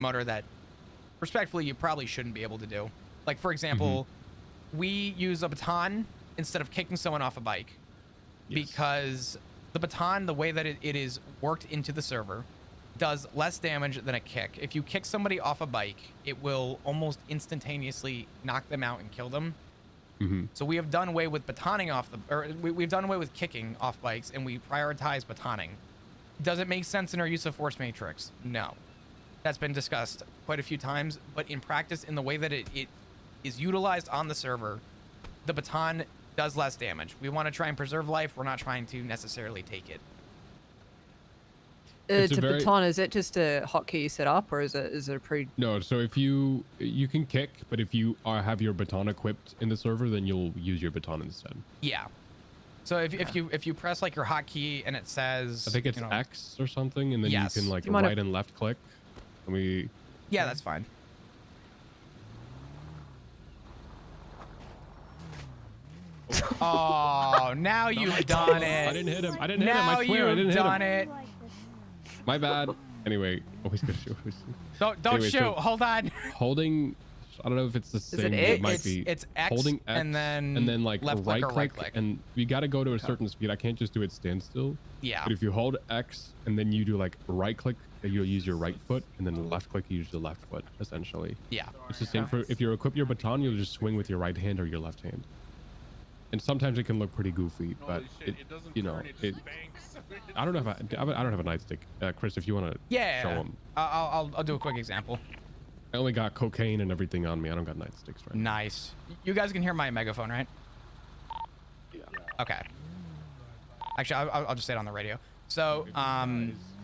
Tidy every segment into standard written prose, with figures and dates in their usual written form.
motor that respectfully you probably shouldn't be able to do. Like, for example, we use a baton instead of kicking someone off a bike because the baton, the way that it is worked into the server, does less damage than a kick. If you kick somebody off a bike, it will almost instantaneously knock them out and kill them. So we have done away with batoning off we've done away with kicking off bikes, and we prioritize batoning. Does it make sense in our use of force matrix? No. That's been discussed quite a few times, but in practice, in the way that it is utilized on the server, the baton does less damage. We want to try and preserve life. We're not trying to necessarily take it. It's a baton, is it just a hotkey you set up, or is it a pre? No, so if you can kick, but if you have your baton equipped in the server, then you'll use your baton instead. Yeah. So if you press like your hotkey and it says, I think it's X or something, and then you can like right and left click. And yeah, that's fine. Oh, now you've done it. I didn't hit him. I didn't hit him. I swear I didn't hit him. Now you've done it. My bad. Anyway, always good shoot. Don't shoot. So hold on. Holding. I don't know if it's the same. It might be. It's X holding X and then like left right click, click, and you got to go to a certain speed. I can't just do it standstill. Yeah. But if you hold X and then you do like right click, you'll use your right foot, and then left click, you use the left foot, essentially. Yeah. It's the same for if you equip your baton, you'll just swing with your right hand or your left hand. And sometimes it can look pretty goofy, but I don't know if I don't have a nightstick. Chris, if you want to show them. I'll do a quick example. I only got cocaine and everything on me. I don't got nightsticks right now. Nice. You guys can hear my megaphone, right? Yeah. Okay. Actually, I'll just say it on the radio. So,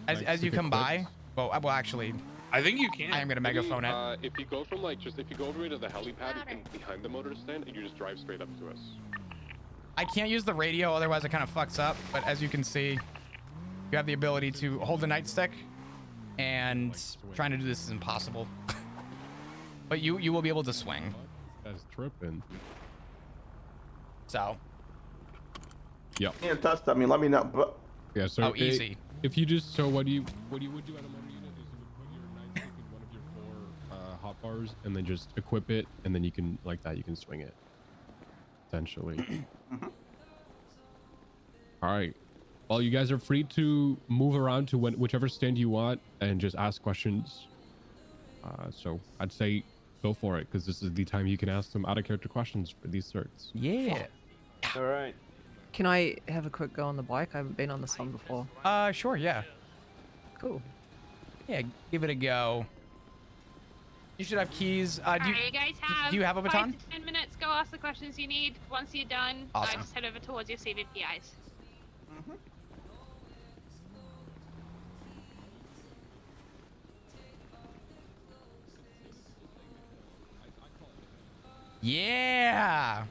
as you come by, well, actually, I think you can. I am gonna megaphone it. If you go from if you go over to the helipad and behind the motor stand, and you just drive straight up to us. I can't use the radio, otherwise it kind of fucks up. But as you can see, you have the ability to hold the nightstick, and trying to do this is impossible. But you will be able to swing. That's tripping. So. Yep. Can't touch that. I mean, let me know. But yeah. So easy. If you just what you would do at a motor unit is you would put your nightstick in one of your 4 hot bars, and then just equip it, and then you can like that you can swing it. Essentially. All right. Well, you guys are free to move around to whichever stand you want and just ask questions. So I'd say go for it, because this is the time you can ask some out of character questions for these certs. Yeah. all right. Can I have a quick go on the bike? I haven't been on this one before. Sure, yeah. Cool. Yeah, give it a go. You should have keys. Do you guys have do you have a baton? 5 to 10 minutes. Go ask the questions you need. Once you're done, awesome. Just head over towards your CVPIs. Yeah.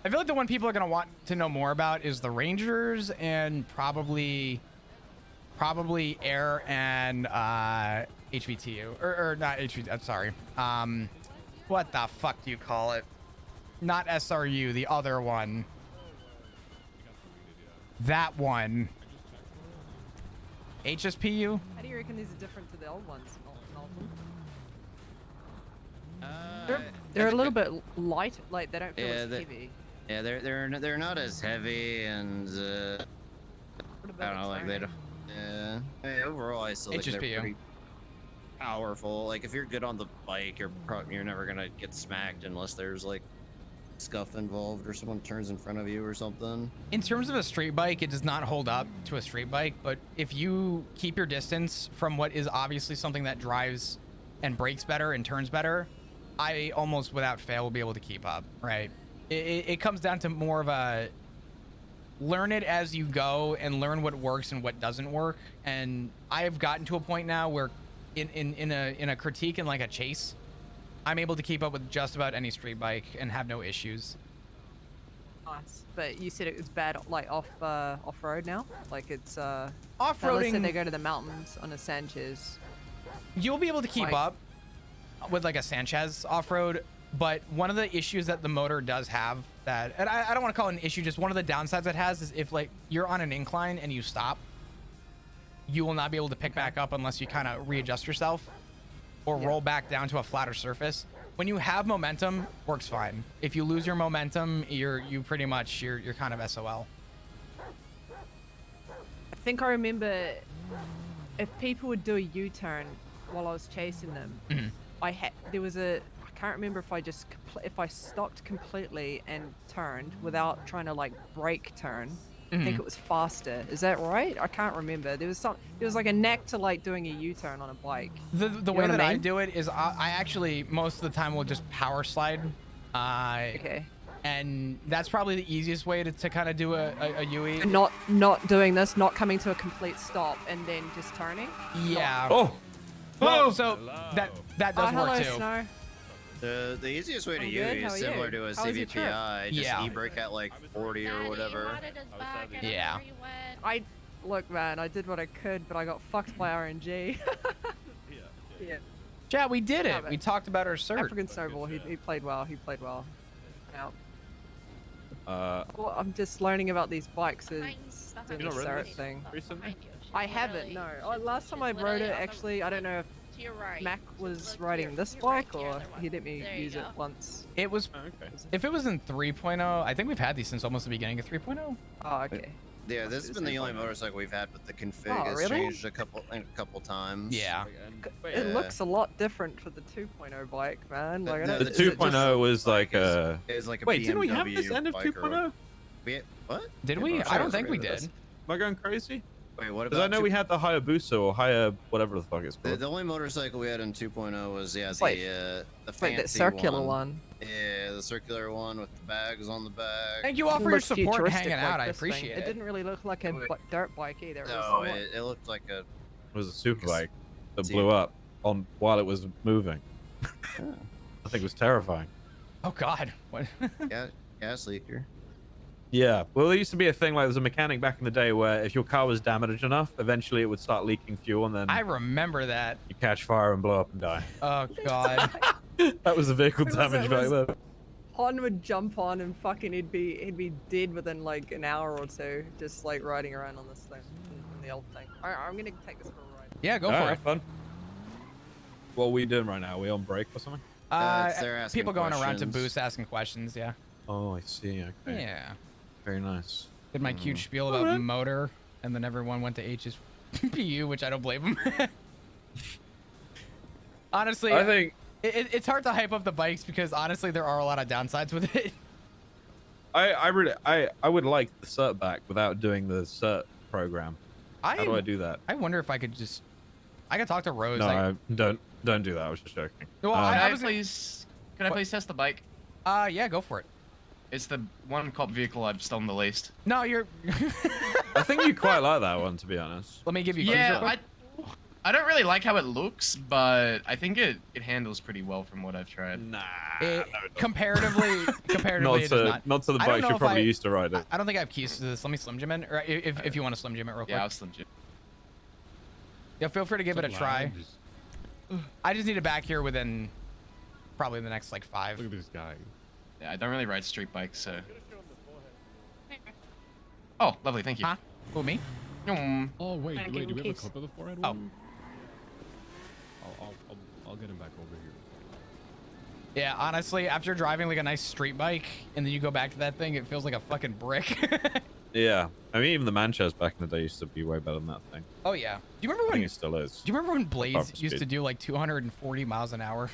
I feel like the one people are gonna want to know more about is the Rangers and probably Air and HVTU or not HVTU. I'm sorry. What the fuck do you call it? Not SRU, the other one. That one. HSPU? How do you reckon these are different to the old ones, Malcolm? They're a little bit light, like they don't feel as heavy. Yeah, they're not as heavy, and I don't know, like they don't. Yeah, overall I still think they're pretty powerful. Like if you're good on the bike, you're never gonna get smacked unless there's like scuff involved or someone turns in front of you or something. In terms of a street bike, it does not hold up to a street bike, but if you keep your distance from what is obviously something that drives and brakes better and turns better, I almost without fail will be able to keep up, right? It comes down to more of a learn it as you go and learn what works and what doesn't work. And I have gotten to a point now where in a critique and like a chase, I'm able to keep up with just about any street bike and have no issues. Nice. But you said it was bad, like off-road now? Like it's off-roading. Let's say they go to the mountains on a Sanchez. You'll be able to keep up with like a Sanchez off-road, but one of the issues that the motor does have that, and I don't want to call it an issue, just one of the downsides it has is if like you're on an incline and you stop, you will not be able to pick back up unless you kind of readjust yourself or roll back down to a flatter surface. When you have momentum, works fine. If you lose your momentum, you're kind of SOL. I think I remember if people would do a U-turn while I was chasing them, there was I can't remember if if I stopped completely and turned without trying to like brake turn. I think it was faster. Is that right? I can't remember. There was like a knack to like doing a U-turn on a bike. The way that I do it is I actually most of the time will just power slide. Okay. And that's probably the easiest way to kind of do a UE. Not doing this, not coming to a complete stop and then just turning. Yeah. Oh. Well, so that does work too. Snow. The easiest way to I'm use good, is how are similar you? to a How was your trip? CVPI. Just Yeah. e-brake at like 40 or whatever. Yeah. Look, man, I did what I could, but I got fucked by RNG. Yeah. Yeah, we did it. Yeah, We talked about our cert. African Snowball, he played well. He played well. Now, well, I'm just learning about these bikes. It's Behind doing you. the You've not ridden cert this thing. recently? I haven't, no. Last time I rode it, actually, I don't know if To your right. Mac Just was look riding here. this Your right bike, here, or other one. he let me There you use it go. once. It was Oh, okay. if it was in 3.0, I think we've had these since almost the beginning of 3.0. Oh, okay. Yeah, this has Must been be the only fine. motorcycle we've had with the config. Oh, It's really? changed a couple times. Yeah. It Yeah. looks a lot different for the 2.0 bike, man. Like, I The don't, The is it just- 2.0 was like a. It's like a Wait, didn't we have this BMW end of bike or 2.0? What? Did Yeah, we? but I don't was think we right with did. us. Am I going crazy? Wait, what Because I about know we had the Hayabusa or Haya whatever the fuck it's the, called. the only motorcycle we had in 2.0 was the like- the Like fancy that circular one. Yeah, the circular one with the bags on the back. Thank you all It for your looks support and futuristic hanging like out. I this thing. appreciate It it. didn't really look like a dirt bike either. It was No, somewhat- it looked like a. It was a super bike that See- blew up on while it was moving. Oh, I think it was terrifying. Oh God. What? gas leaker. Yeah, well, there used to be a thing like there was a mechanic back in the day where if your car was damaged enough, eventually it would start leaking fuel and then I remember that. you catch fire and blow up and die. Oh God. That was the vehicle It was- damage it back was- then. Hon would jump on and fucking he'd be dead within like an hour or two, just like riding around on this thing, in the old thing. Alright, I'm gonna take this for a ride. Yeah, go for Alright, it. fun. What are we doing right now? Are we on break or something? They're asking People going around to questions. boost asking questions. Yeah. Oh, I see. Okay. Yeah. Very nice. Did my cute spiel about motor, and then everyone went to H's PU, which I don't blame them. Honestly, I think it's hard to hype up the bikes because honestly, there are a lot of downsides with it. I really I would like the cert back without doing the cert program. How do I do that? I wonder if I could just. I could talk to Rose. No, like, don't do that. I was just joking. well, Um, I Can I was. please What? test the bike? Yeah, go for it. It's the one cop vehicle I've stolen the least. No, you're. I think you quite like that one, to be honest. Let me give you. keys real Yeah, quick. I don't really like how it looks, but I think it handles pretty well from what I've tried. Nah. Comparatively, Not it does to not. not to the I don't bikes know you if probably I- used to ride it. I don't think I have keys to this. Let me Slim Jim it, or if you want to Slim Jim it real quick. Yeah, I'll Slim Jim. Yeah, feel free to give it a try. I just need it back here within probably the next like 5. Look at this guy. Yeah, I don't really ride street bikes, so. Oh, lovely, thank you. Huh? Who, me? Oh wait, Trying to wait, give do him we have a keys. clip of the forehead Oh. one? I'll get him back over here. Yeah, honestly, after driving like a nice street bike and then you go back to that thing, it feels like a fucking brick. Yeah. I mean, even the Manchester back in the day used to be way better than that thing. Oh yeah. Do you remember I when? think it still is. Do you remember when Apart Blades from used to speed. do like 240 miles an hour?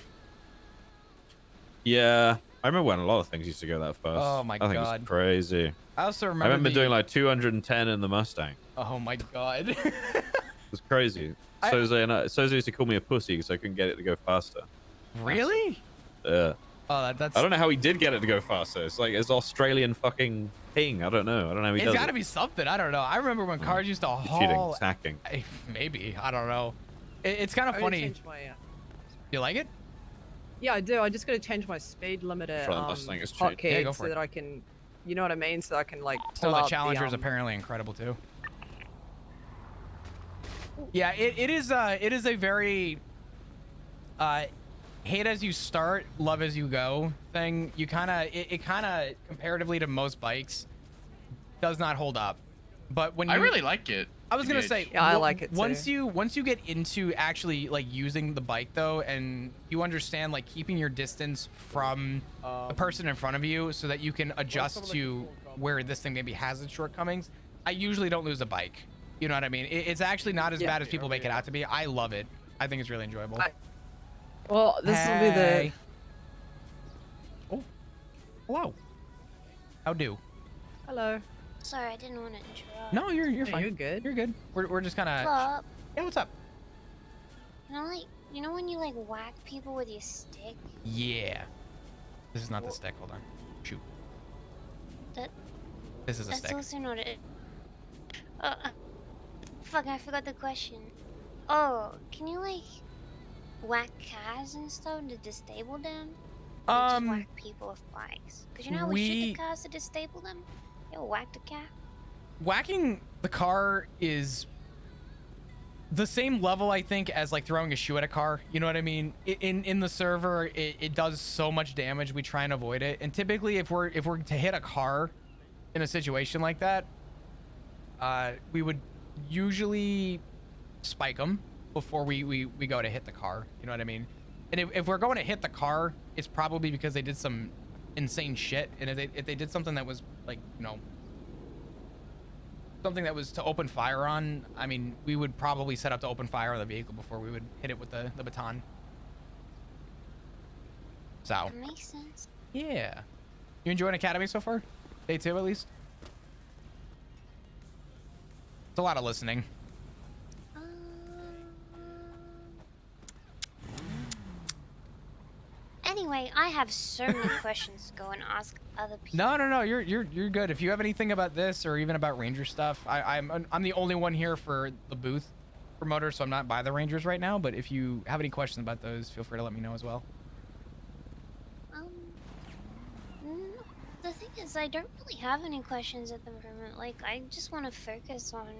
Yeah. I remember when a lot of things used to go that fast. Oh my I think God. it's crazy. I also I remember. remember doing like 210 in the Mustang. Oh my God. It was crazy. Soze used to call me a pussy because I couldn't get it to go faster. Really? Yeah. Oh, that's. I don't know how he did get it to go faster. It's like it's Australian fucking thing. I don't know. I don't know how he It's does got to it. be something. I don't know. I remember when cars used to Cheating, haul. it's hacking. Maybe. I don't know. It's kind of I gotta funny. change my, You like it? yeah, I do. I just gotta change my speed limiter Try the Mustang is cheap. hotkey Yeah, go for so it. that I can, you know what I mean, so I can like. So pull the out Challenger is um, apparently incredible too. Yeah, it is a very hate as you start, love as you go thing. You kind of it kind of comparatively to most bikes does not hold up. But when you I really like it. I was gonna say, yeah, I like it too. once you get into actually like using the bike though, and you understand like keeping your distance from the person in front of you, so that you can adjust to where this thing maybe has its shortcomings. I usually don't lose a bike. You know what I mean? It's actually not as bad as people make it out to be. I love it. I think it's really enjoyable. Well, this will be the. Oh, hello. How do? Hello. Sorry, I didn't want to interrupt. No, you're fine. You're good. You're good. We're just kind of. Up. Yeah, what's up? You know when you like whack people with your stick? Yeah. This is not the stick. Hold on. Shoot. This is a That's stick. also not it. Fuck! I forgot the question. Oh, can you like whack cars and stuff to disable them? Or just whack people with bikes? Cause you know how we shoot the cars to disable them. You ever whack the car? Whacking the car is the same level, I think, as like throwing a shoe at a car. You know what I mean? In the server, it does so much damage. We try and avoid it. And typically, if we're to hit a car in a situation like that, we would usually spike them before we go to hit the car. You know what I mean? And if we're going to hit the car, it's probably because they did some insane shit. And if they did something that was like, you know, something that was to open fire on, I mean, we would probably set up to open fire on the vehicle before we would hit it with the baton. So. That makes sense. Yeah. You enjoying Academy so far? Day 2 at least? It's a lot of listening. Anyway, I have so many questions to go and ask other people. No. You're good. If you have anything about this or even about Ranger stuff, I'm the only one here for the booth promoter, so I'm not by the Rangers right now. But if you have any questions about those, feel free to let me know as well. The thing is, I don't really have any questions at the moment. Like, I just want to focus on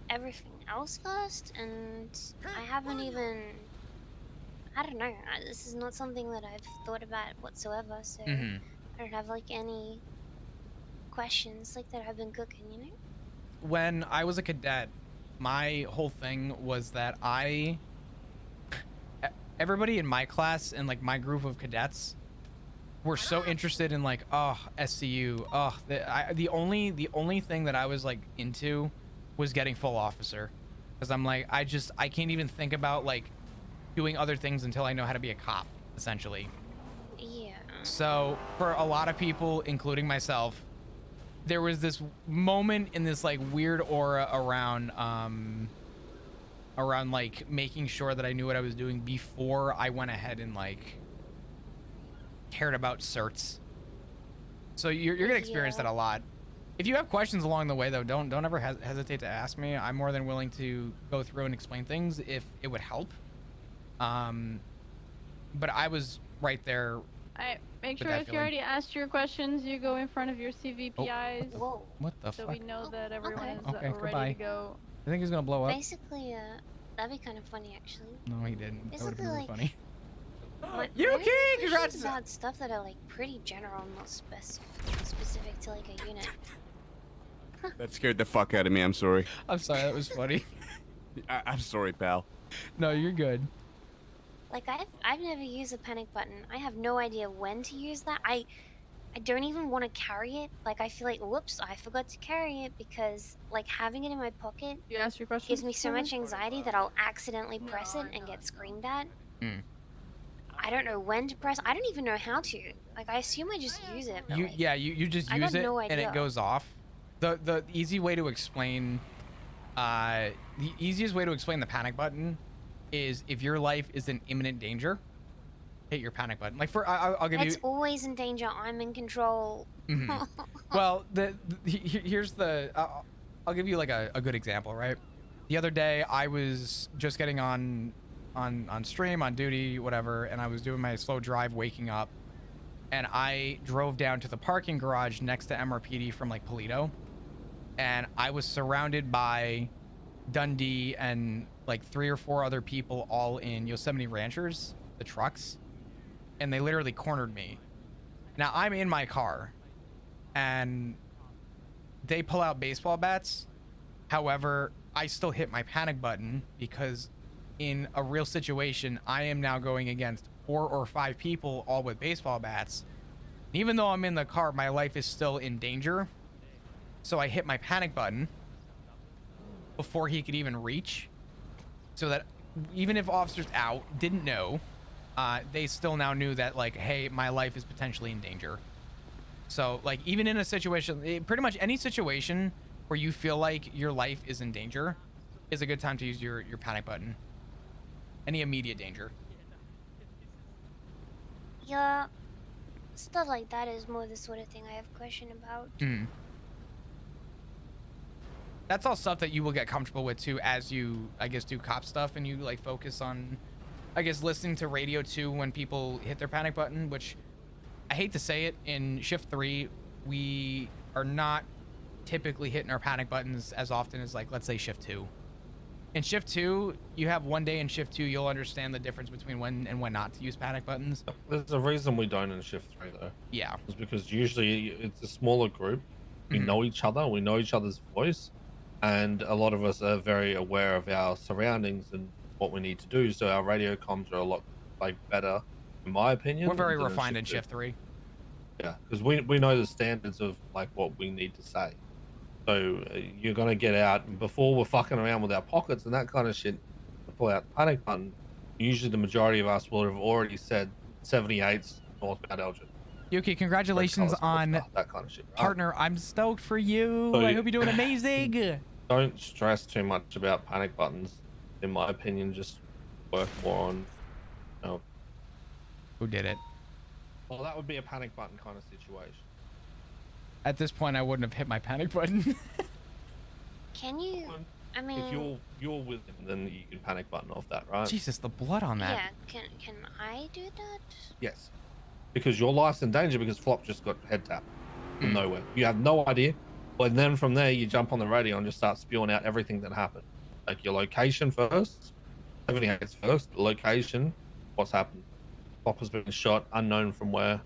everything else first, and I haven't even. I don't know. This is not something that I've thought about whatsoever, so I don't have like any questions like that I've been cooking, you know? When I was a cadet, my whole thing was that everybody in my class and like my group of cadets were so interested in like, oh, SCU, oh, the only thing that I was like into was getting full officer, because I'm like, I can't even think about like doing other things until I know how to be a cop, essentially. Yeah. So for a lot of people, including myself, there was this moment in this like weird aura around like making sure that I knew what I was doing before I went ahead and like cared about certs. So you're gonna experience that a lot. If you have questions along the way though, don't ever hesitate to ask me. I'm more than willing to go through and explain things if it would help. But I was right there. Make sure if you already asked your questions, you go in front of your CVPIs. Whoa. What the so fuck? we know that everyone is Okay, ready goodbye. to go. I think he's gonna blow up. Basically, that'd be kind of funny, actually. No, he didn't. That would have been really Basically, funny. You okay? Congrats. About stuff that are like pretty general, not specific to like a unit. That scared the fuck out of me. I'm sorry. I'm sorry. That was funny. I'm sorry, pal. No, you're good. Like I've never used a panic button. I have no idea when to use that. I don't even want to carry it. Like I feel like, whoops, I forgot to carry it, because like having it in my pocket gives me so much anxiety that I'll accidentally press it and get screamed at. I don't know when to press. I don't even know how to. Like I assume I just use it. But, you just use it and it goes off. The easy way to explain, the easiest way to explain the panic button is if your life is in imminent danger, hit your panic button. Like I'll give you. It's always in danger. I'm in control. Well, here's the. I'll give you like a good example, right? The other day I was just getting on stream, on duty, whatever, and I was doing my slow drive, waking up, and I drove down to the parking garage next to MRPD from like Polito, and I was surrounded by Dundee and like 3 or 4 other people, all in Yosemite Ranchers, the trucks, and they literally cornered me. Now I'm in my car and they pull out baseball bats However, I still hit my panic button because in a real situation, I am now going against 4 or 5 people, all with baseball bats. Even though I'm in the car, my life is still in danger. So I hit my panic button before he could even reach, so that even if officers out didn't know, they still now knew that, like, hey, my life is potentially in danger. So, like, even in a situation, pretty much any situation where you feel like your life is in danger is a good time to use your panic button. Any immediate danger. Yeah, stuff like that is more the sort of thing I have a question about. That's all stuff that you will get comfortable with too as you, I guess, do cop stuff and you like focus on, I guess, listening to radio too when people hit their panic button, which I hate to say it, in shift 3 we are not typically hitting our panic buttons as often as, like, let's say shift 2. In shift 2, you have one day in shift 2 you'll understand the difference between when and when not to use panic buttons. There's a reason we don't in shift 3 though. Yeah. It's because usually it's a smaller group. We know each other, we know each other's voice, and a lot of us are very aware of our surroundings and what we need to do, so our radio comms are a lot, like, better, in my opinion. We're very refined in shift 3. Yeah, because we know the standards of, like, what we need to say. So you're gonna get out, and before we're fucking around with our pockets and that kind of shit, to pull out the panic button, usually the majority of us will have already said 78's northbound Elgin. Yuki, congratulations on that kind of shit, right? Partner. I'm stoked for you. So I hope you're doing amazing. Don't stress too much about panic buttons. In my opinion, just work more on, you know. Who did it? Well, that would be a panic button kind of situation. At this point, I wouldn't have hit my panic button. Can you? I mean, if you're with him, then you can panic button off that, right? Jesus, the blood on that. Yeah. Can I do that? Yes. Because your life's in danger because Flop just got head tapped from nowhere. You have no idea. But then from there, you jump on the radio and just start spewing out everything that happened. Like your location first, everything happens first. Location, what's happened. Flop has been shot, unknown from where.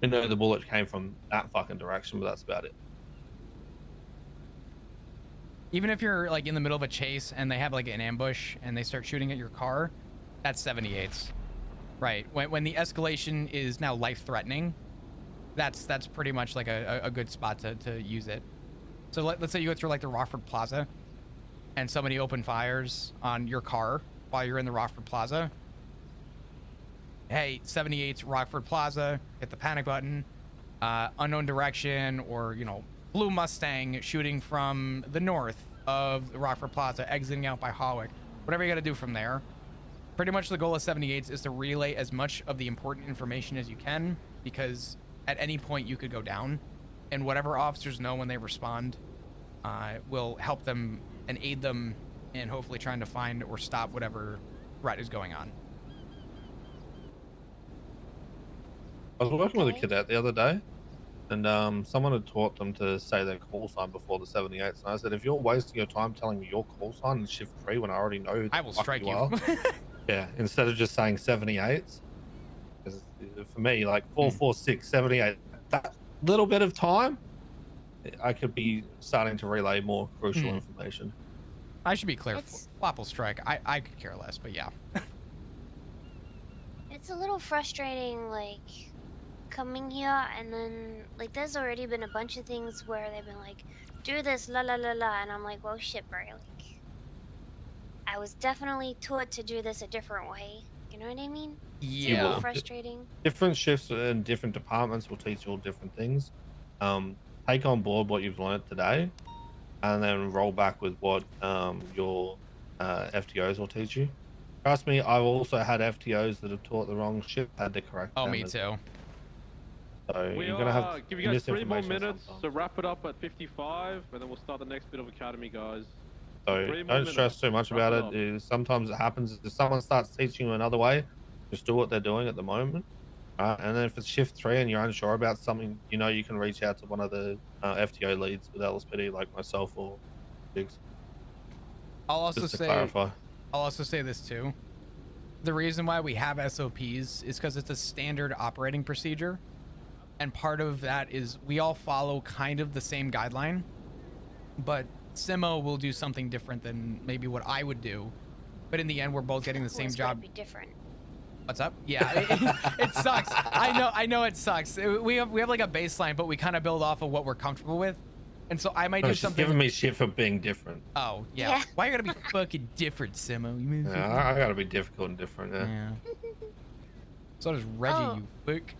We know the bullet came from that fucking direction, but that's about it. Even if you're, like, in the middle of a chase and they have, like, an ambush and they start shooting at your car, that's 78s. Right. When the escalation is now life-threatening, that's pretty much like a good spot to use it. So let's say you go through, like, the Rockford Plaza and somebody open fires on your car while you're in the Rockford Plaza. Hey, 78's Rockford Plaza, hit the panic button, unknown direction, or, you know, blue Mustang shooting from the north of the Rockford Plaza, exiting out by Hawick. Whatever you got to do from there. Pretty much the goal of 78s is to relay as much of the important information as you can, because at any point you could go down, and whatever officers know when they respond will help them and aid them in hopefully trying to find or stop whatever threat is going on. I was working with a kid out the other day, and someone had taught them to say their call sign before the 78s. And I said, if you're wasting your time telling me your call sign in shift 3 when I already know who I will strike you. Are, yeah, instead of just saying 78s. Because for me, like 446, 78, that little bit of time, I could be starting to relay more crucial information. I should be clear. Flop will strike. I could care less, but yeah. It's a little frustrating, like, coming here and then, like, there's already been a bunch of things where they've been like, do this, la la la la, and I'm like, well, shit, bro, like, I was definitely taught to do this a different way. You know what I mean? Yeah. It's a little frustrating. Different shifts and different departments will teach you all different things. Take on board what you've learned today, and then roll back with what your FTOs will teach you. Trust me, I've also had FTOs that have taught the wrong shift, had to correct them. Oh, me too. So you're gonna have give you guys 3 more minutes to wrap it up at 55, and then we'll start the next bit of academy, guys. So don't stress too much about it. Sometimes it happens. If someone starts teaching you another way, just do what they're doing at the moment. And then if it's shift 3 and you're unsure about something, you know, you can reach out to one of the FTO leads with LSPD, like myself or Diggs. I'll also just to say, clarify. I'll also say this too. The reason why we have SOPs is because it's a standard operating procedure. And part of that is we all follow kind of the same guideline, but Simo will do something different than maybe what I would do, but in the end, we're both getting the same It's gotta job. be different. What's up? Yeah, it sucks. I know it sucks. We have like a baseline, but we kind of build off of what we're comfortable with. And so I might do She's something. giving me shit for being different. Oh yeah. Why you gotta be fucking different, Simo? You mean? Yeah, I gotta be difficult and different. Yeah. So does Reggie, Oh. you fuck.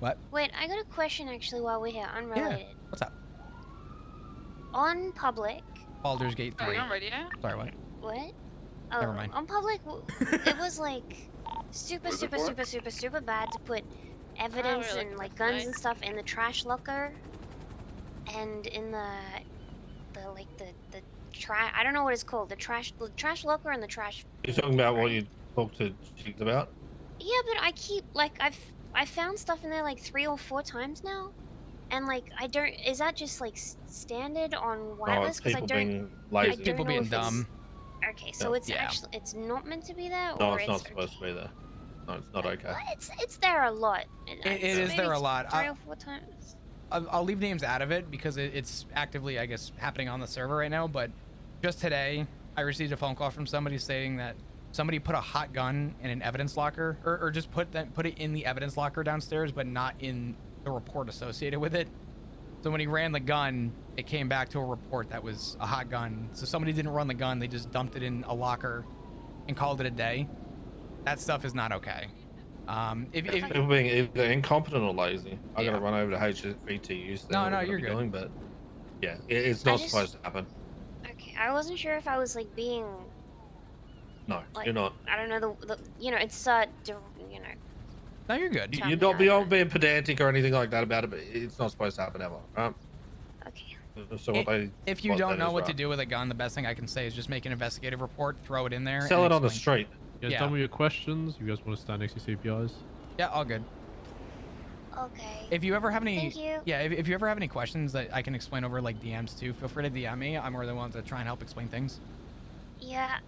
What? Wait, I got a question actually while we're here, unrelated. What's up? On public. Baldur's Gate 3. I'm ready. Sorry, what? What? Oh, Never mind. on public, it was like super bad to put evidence really and like guns and stuff in the trash locker, and in the trash. I don't know what it's called. The trash locker and the trash. You're talking about what you talked to Jigs about? Yeah, but I keep like I found stuff in there like 3 or 4 times now, and like I don't. Is that just like standard on wireless? Because I don't. being lazy. I don't People know being if it's- dumb. Okay, so it's Yeah. actually it's not meant to be there. No, or it's not supposed to be there. No, it's not okay. Well, it's there a lot. It is there a lot. 3 or 4 times. I'll leave names out of it because it's actively, I guess, happening on the server right now. But just today, I received a phone call from somebody saying that somebody put a hot gun in an evidence locker, or just put it in the evidence locker downstairs, but not in the report associated with it. So when he ran the gun, it came back to a report that was a hot gun. So somebody didn't run the gun; they just dumped it in a locker and called it a day. That stuff is not okay. If People being either incompetent or lazy. I gotta run over to HVTU. No, you're good. Doing, but yeah, it's not just- supposed to happen. Okay, I wasn't sure if I was like being. No, Like, you're not. I don't know the you know it's you know. No, you're good. You're not beyond being pedantic or anything like that about it, but it's not supposed to happen ever. Right? Okay. So what they, If you what don't that know is, what to right. do with a gun, the best thing I can say is just make an investigative report, throw it in there. Sell and it on the explain. street. You guys done with your questions? You guys want to stand next to CPIs? Yeah, all good. Okay. If you ever have any, Thank you. yeah, if you ever have any questions that I can explain over like DMs too, feel free to DM me. I'm more than willing to try and help explain things. Yeah.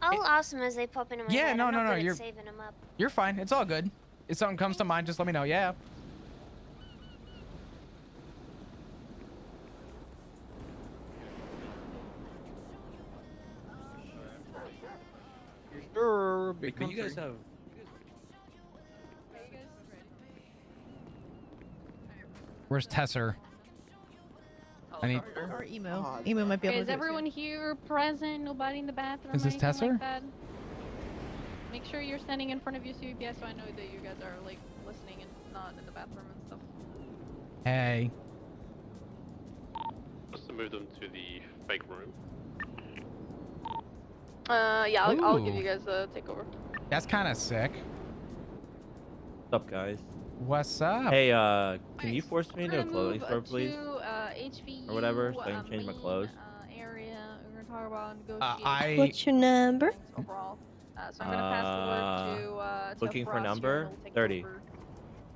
I'll ask them as they pop into my Yeah, head. no, I'm not no, no, good at you're- saving them up. You're fine. It's all good. If something comes to mind, just let me know. Yeah. Sure, But you guys have. Where's Tesser? I need. Or emo. Emo might be able to. Is everyone here present? Nobody in the bathroom? Is this or anything Tesser? Like that? Make sure you're standing in front of your CVPS so I know that you guys are like listening and not in the bathroom and stuff. Hey. Just to move them to the fake room. Yeah, I'll give Ooh. you guys a takeover. That's kind of sick. What's up, guys? What's up? Hey, can you force me into a clothing store, please? To, HVU, Or whatever, so I can change my clothes. Area. We're gonna talk about I- negotiations. What's your number? Overall. So I'm gonna pass the word to Looking for Frost here, number and we'll take 30. over.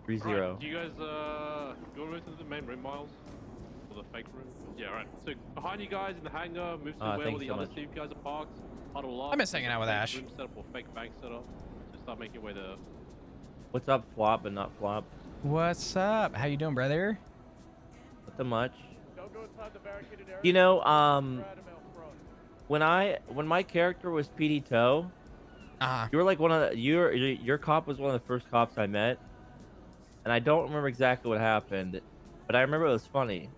30. Right, do you guys, do you want to move to the main room, Miles? Or the fake room? Yeah, right. So behind you guys in the hangar, move to where all thanks the so other much. Steve guys are parked. Huddle up. I miss hanging out with fake Ash. Room setup or fake bank setup. Just start making your way there. What's up, flop but not flop? What's up? How you doing, brother? Not much. You know, when my character was PD Toe, you were like one of the, your cop was one of the first cops I met, and I don't remember exactly what happened, but I remember it was funny.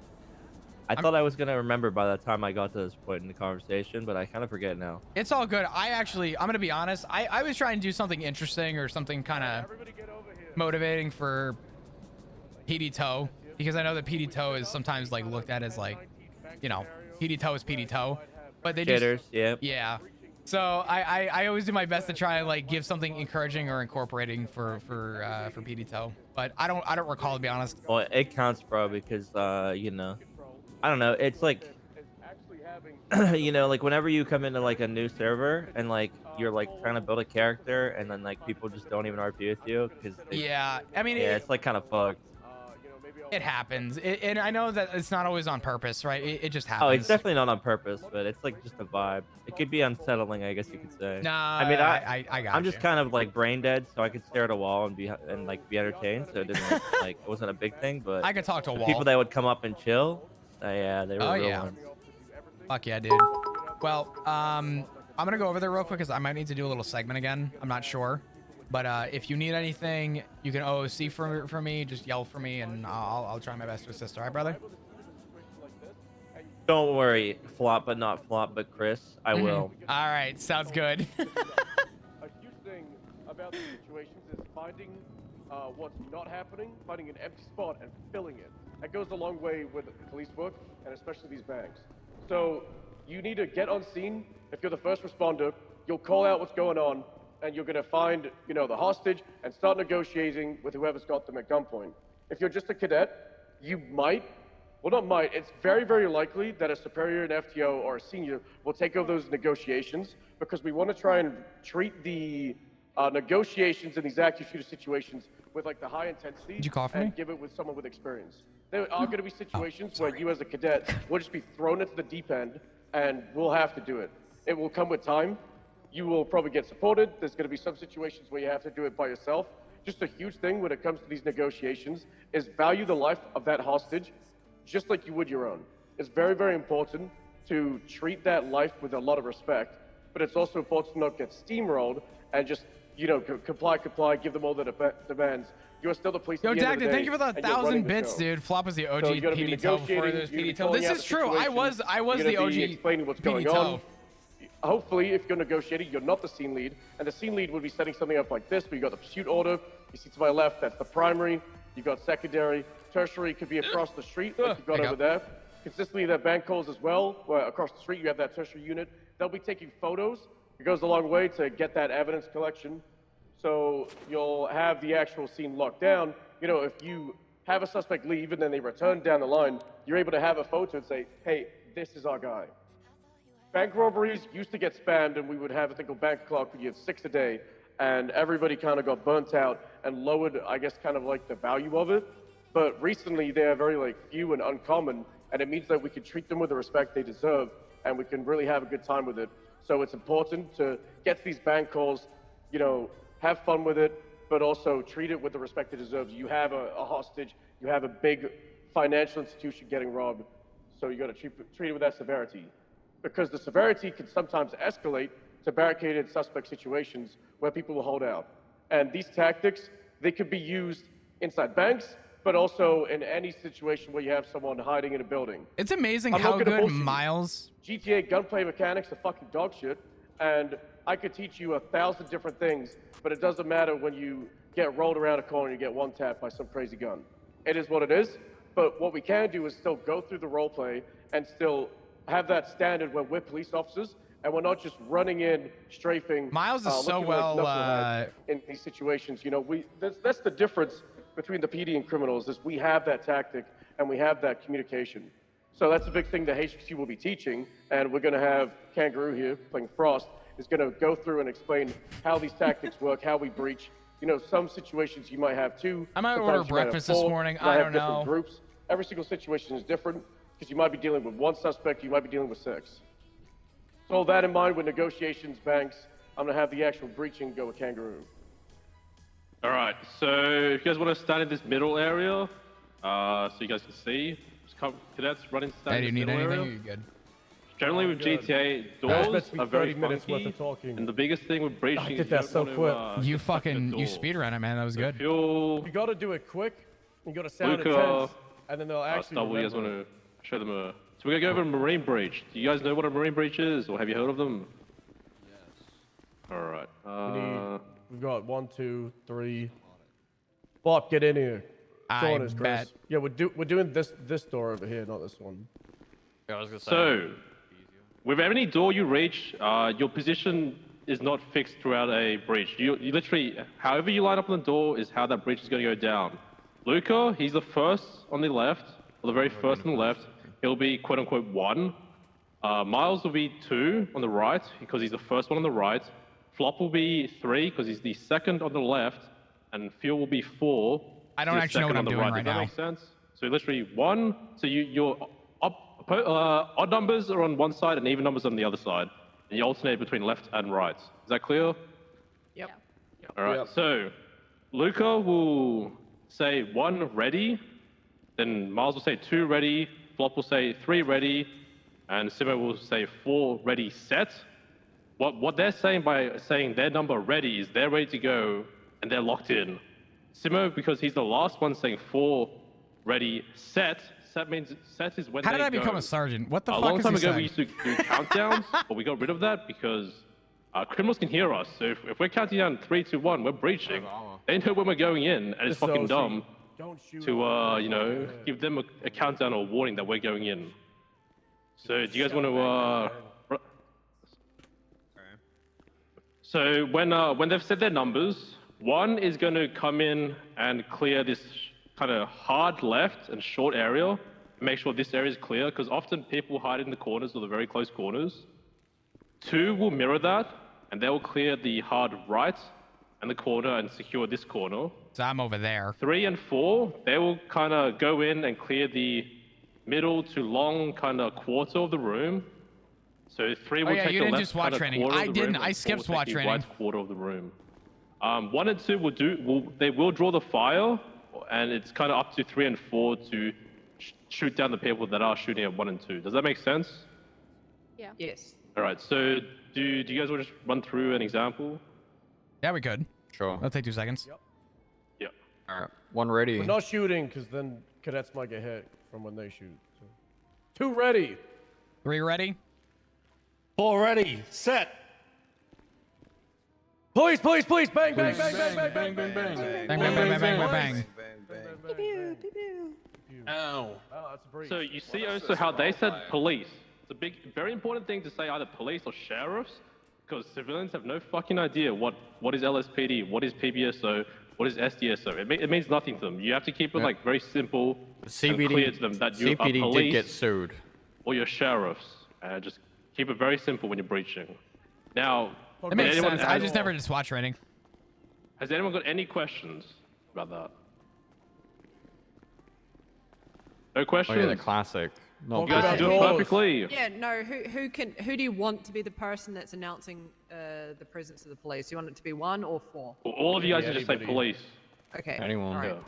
I thought I was gonna remember by the time I got to this point in the conversation, but I kind of forget now. It's all good. I'm gonna be honest. I was trying to do something interesting or something kind of motivating for PD Toe, because I know that PD Toe is sometimes like looked at as like, you know, PD Toe is PD Toe, but they Jitters, just yep. yeah. So I always do my best to try and like give something encouraging or incorporating for PD Toe, but I don't recall, to be honest. Well, it counts, bro, because you know, I don't know. It's like, you know, like whenever you come into like a new server and like you're like trying to build a character and then like people just don't even RP with you because Yeah, I mean, yeah, it's like kind of fucked. It happens, and I know that it's not always on purpose, right? It just happens. Oh, it's definitely not on purpose, but it's like just a vibe. It could be unsettling, I guess you could say. Nah, I mean, I got I'm just you. kind of like brain dead, so I could stare at a wall and be entertained. So it didn't like it wasn't a big thing, but I could talk to a the wall. people that would come up and chill, yeah, they were Oh, real yeah. ones. Fuck yeah, dude. Well, I'm gonna go over there real quick because I might need to do a little segment again. I'm not sure, but if you need anything, you can OOC for me. Just yell for me, and I'll try my best to assist. All right, brother. Don't worry, flop but not flop, but Chris, I will. All right, sounds good. A huge thing about these situations is finding what's not happening, finding an empty spot and filling it. That goes a long way with police work, and especially these banks. So you need to get on scene. If you're the first responder, you'll call out what's going on, and you're gonna find, the hostage and start negotiating with whoever's got them at gunpoint. If you're just a cadet, you might. Well, not might. It's very, very likely that a superior, an FTO, or a senior will take over those negotiations because we want to try and treat the negotiations in these active shooter situations with like the high intensity Did you call for and me? give it with someone with experience. There are going to be situations where you as a cadet will just be thrown into the deep end and we'll have to do it. It will come with time. You will probably get supported. There's going to be some situations where you have to do it by yourself. Just a huge thing when it comes to these negotiations is value the life of that hostage just like you would your own. It's very, very important to treat that life with a lot of respect, but it's also important to not get steamrolled and just, comply, give them all the demands. You're still the police. Yo, at the end of the Dacton, thank day, you for the and you're 1,000 running the bits, show. dude. Flop was the OG So you gotta be PD toe before negotiating, there's you're gonna be PD toe. calling This out is the true. I was situations, the you're gonna be OG explaining what's PD going on. toe. Hopefully, if you're negotiating, you're not the scene lead, and the scene lead would be setting something up like this, where you got the pursuit order. You see to my left, that's the primary. You got secondary, tertiary could be across the street, like you got over there. Consistently, there are bank calls as well, where across the street you have that tertiary unit. They'll be taking photos. It goes a long way to get that evidence collection. So you'll have the actual scene locked down. If you have a suspect leave and then they return down the line, you're able to have a photo and say, hey, this is our guy. Bank robberies used to get spammed, and we would have a thing called bank clock, where you had 6 a day, and everybody kind of got burnt out and lowered, I guess, kind of like the value of it. But recently, they are very few and uncommon, and it means that we can treat them with the respect they deserve, and we can really have a good time with it. So it's important to get to these bank calls, have fun with it, but also treat it with the respect it deserves. You have a hostage, you have a big financial institution getting robbed, so you got to treat it with that severity. Because the severity can sometimes escalate to barricaded suspect situations where people will hold out. And these tactics, they could be used inside banks, but also in any situation where you have someone hiding in a building. It's amazing how good Miles. GTA gunplay mechanics are fucking dog shit, and I could teach you 1,000 different things, but it doesn't matter when you get rolled around a corner and you get one tapped by some crazy gun. It is what it is, but what we can do is still go through the role play and still have that standard where we're police officers and we're not just running in, strafing. Miles is so well in these situations. That's the difference between the PD and criminals, is we have that tactic and we have that communication. So that's a big thing that HPC will be teaching, and we're going to have Kangaroo here playing Frost is going to go through and explain how these tactics work, how we breach. Some situations you might have two. I might order breakfast this morning. I don't know. Groups. Every single situation is different because you might be dealing with one suspect, you might be dealing with 6. So all that in mind with negotiations, banks, I'm going to have the actual breaching go with Kangaroo. All right, so if you guys want to stand in this middle area, so you guys can see, cadets running stand in this middle area. You're good. Generally with GTA, doors are very funky, and the biggest thing with breaching I did that so quick. You speedrun it, man. That was good. You got to do it quick. You got to sound intense, and then they'll actually you guys want to show them a... So we're going to go over a marine breach. Do you guys know what a marine breach is, or have you heard of them? Yes. All right. We've got 1, 2, 3. Bob, get in here. Join us, Chris. Yeah, we're doing this door over here, not this one. Yeah, I was gonna say. So, with any door you reach, your position is not fixed throughout a breach. You literally, however you line up on the door is how that breach is going to go down. Luca, he's the first on the left, or the very first on the left. He'll be quote-unquote 1. Miles will be 2 on the right, because he's the first one on the right. Flop will be 3, because he's the second on the left. And Fuel will be 4. I don't actually know what I'm doing right now. Does that make sense? So literally 1, so your odd numbers are on one side and even numbers on the other side. And you alternate between left and right. Is that clear? Yep. All right, so Luca will say 1 ready, then Miles will say 2 ready, Flop will say 3 ready, and Simo will say 4 ready set. What they're saying by saying their number ready is they're ready to go and they're locked in. Simo, because he's the last one saying 4 ready set. Set means set is when How they did I go. become a sergeant? What the A fuck long is time he ago, saying? we used to do countdowns, but we got rid of that because criminals can hear us. So if we're counting down 3, 2, 1, we're breaching. They know when we're going in, and it's fucking dumb to you know, give them a countdown or a warning that we're going in. So do you guys want to? So when they've said their numbers, 1 is going to come in and clear this kind of hard left and short area. Make sure this area is clear, because often people hide in the corners or the very close corners. 2 will mirror that, and they will clear the hard right and the corner and secure this corner. So I'm over there. 3 and 4, they will kind of go in and clear the middle to long kind of quarter of the room. So 3 will yeah, take you the didn't left do SWAT kind of training. quarter I of the didn't. room, I and 4 skipped will SWAT take the training. right quarter of the room. 1 and 2 will draw the fire, and it's kind of up to 3 and 4 to shoot down the people that are shooting at 1 and 2. Does that make sense? Yeah. Yes. All right. So do you guys want to just run through an example? Yeah, we could. Sure. That'll take 2 seconds. Yeah. All right. 1 ready. We're not shooting, because then cadets might get hit from when they shoot. So. 2 ready. 3 ready. 4 ready. Set. Police! Bang, bang, bang, bang, bang, bang, bang, bang, bang, Bang, bang, bang, bang, bang, bang. Ow. Oh, that's a breach. So you see also how they said police. It's a very important thing to say either police or sheriffs, because civilians have no fucking idea what is LSPD, what is PBSO, what is SDSO. It means nothing to them. You have to keep it like very simple and clear to them that you are CPD police did get sued. or you're sheriffs. Just keep it very simple when you're breaching. Now, It makes sense. I just never did SWAT training. has anyone got any questions about that? No questions? Oh yeah, the classic. No, You guys do it perfectly. Yeah, no. Who do you want to be the person that's announcing the presence of the police? You want it to be 1 or 4? Well, all of you guys just say police. Okay. Anyone. All right.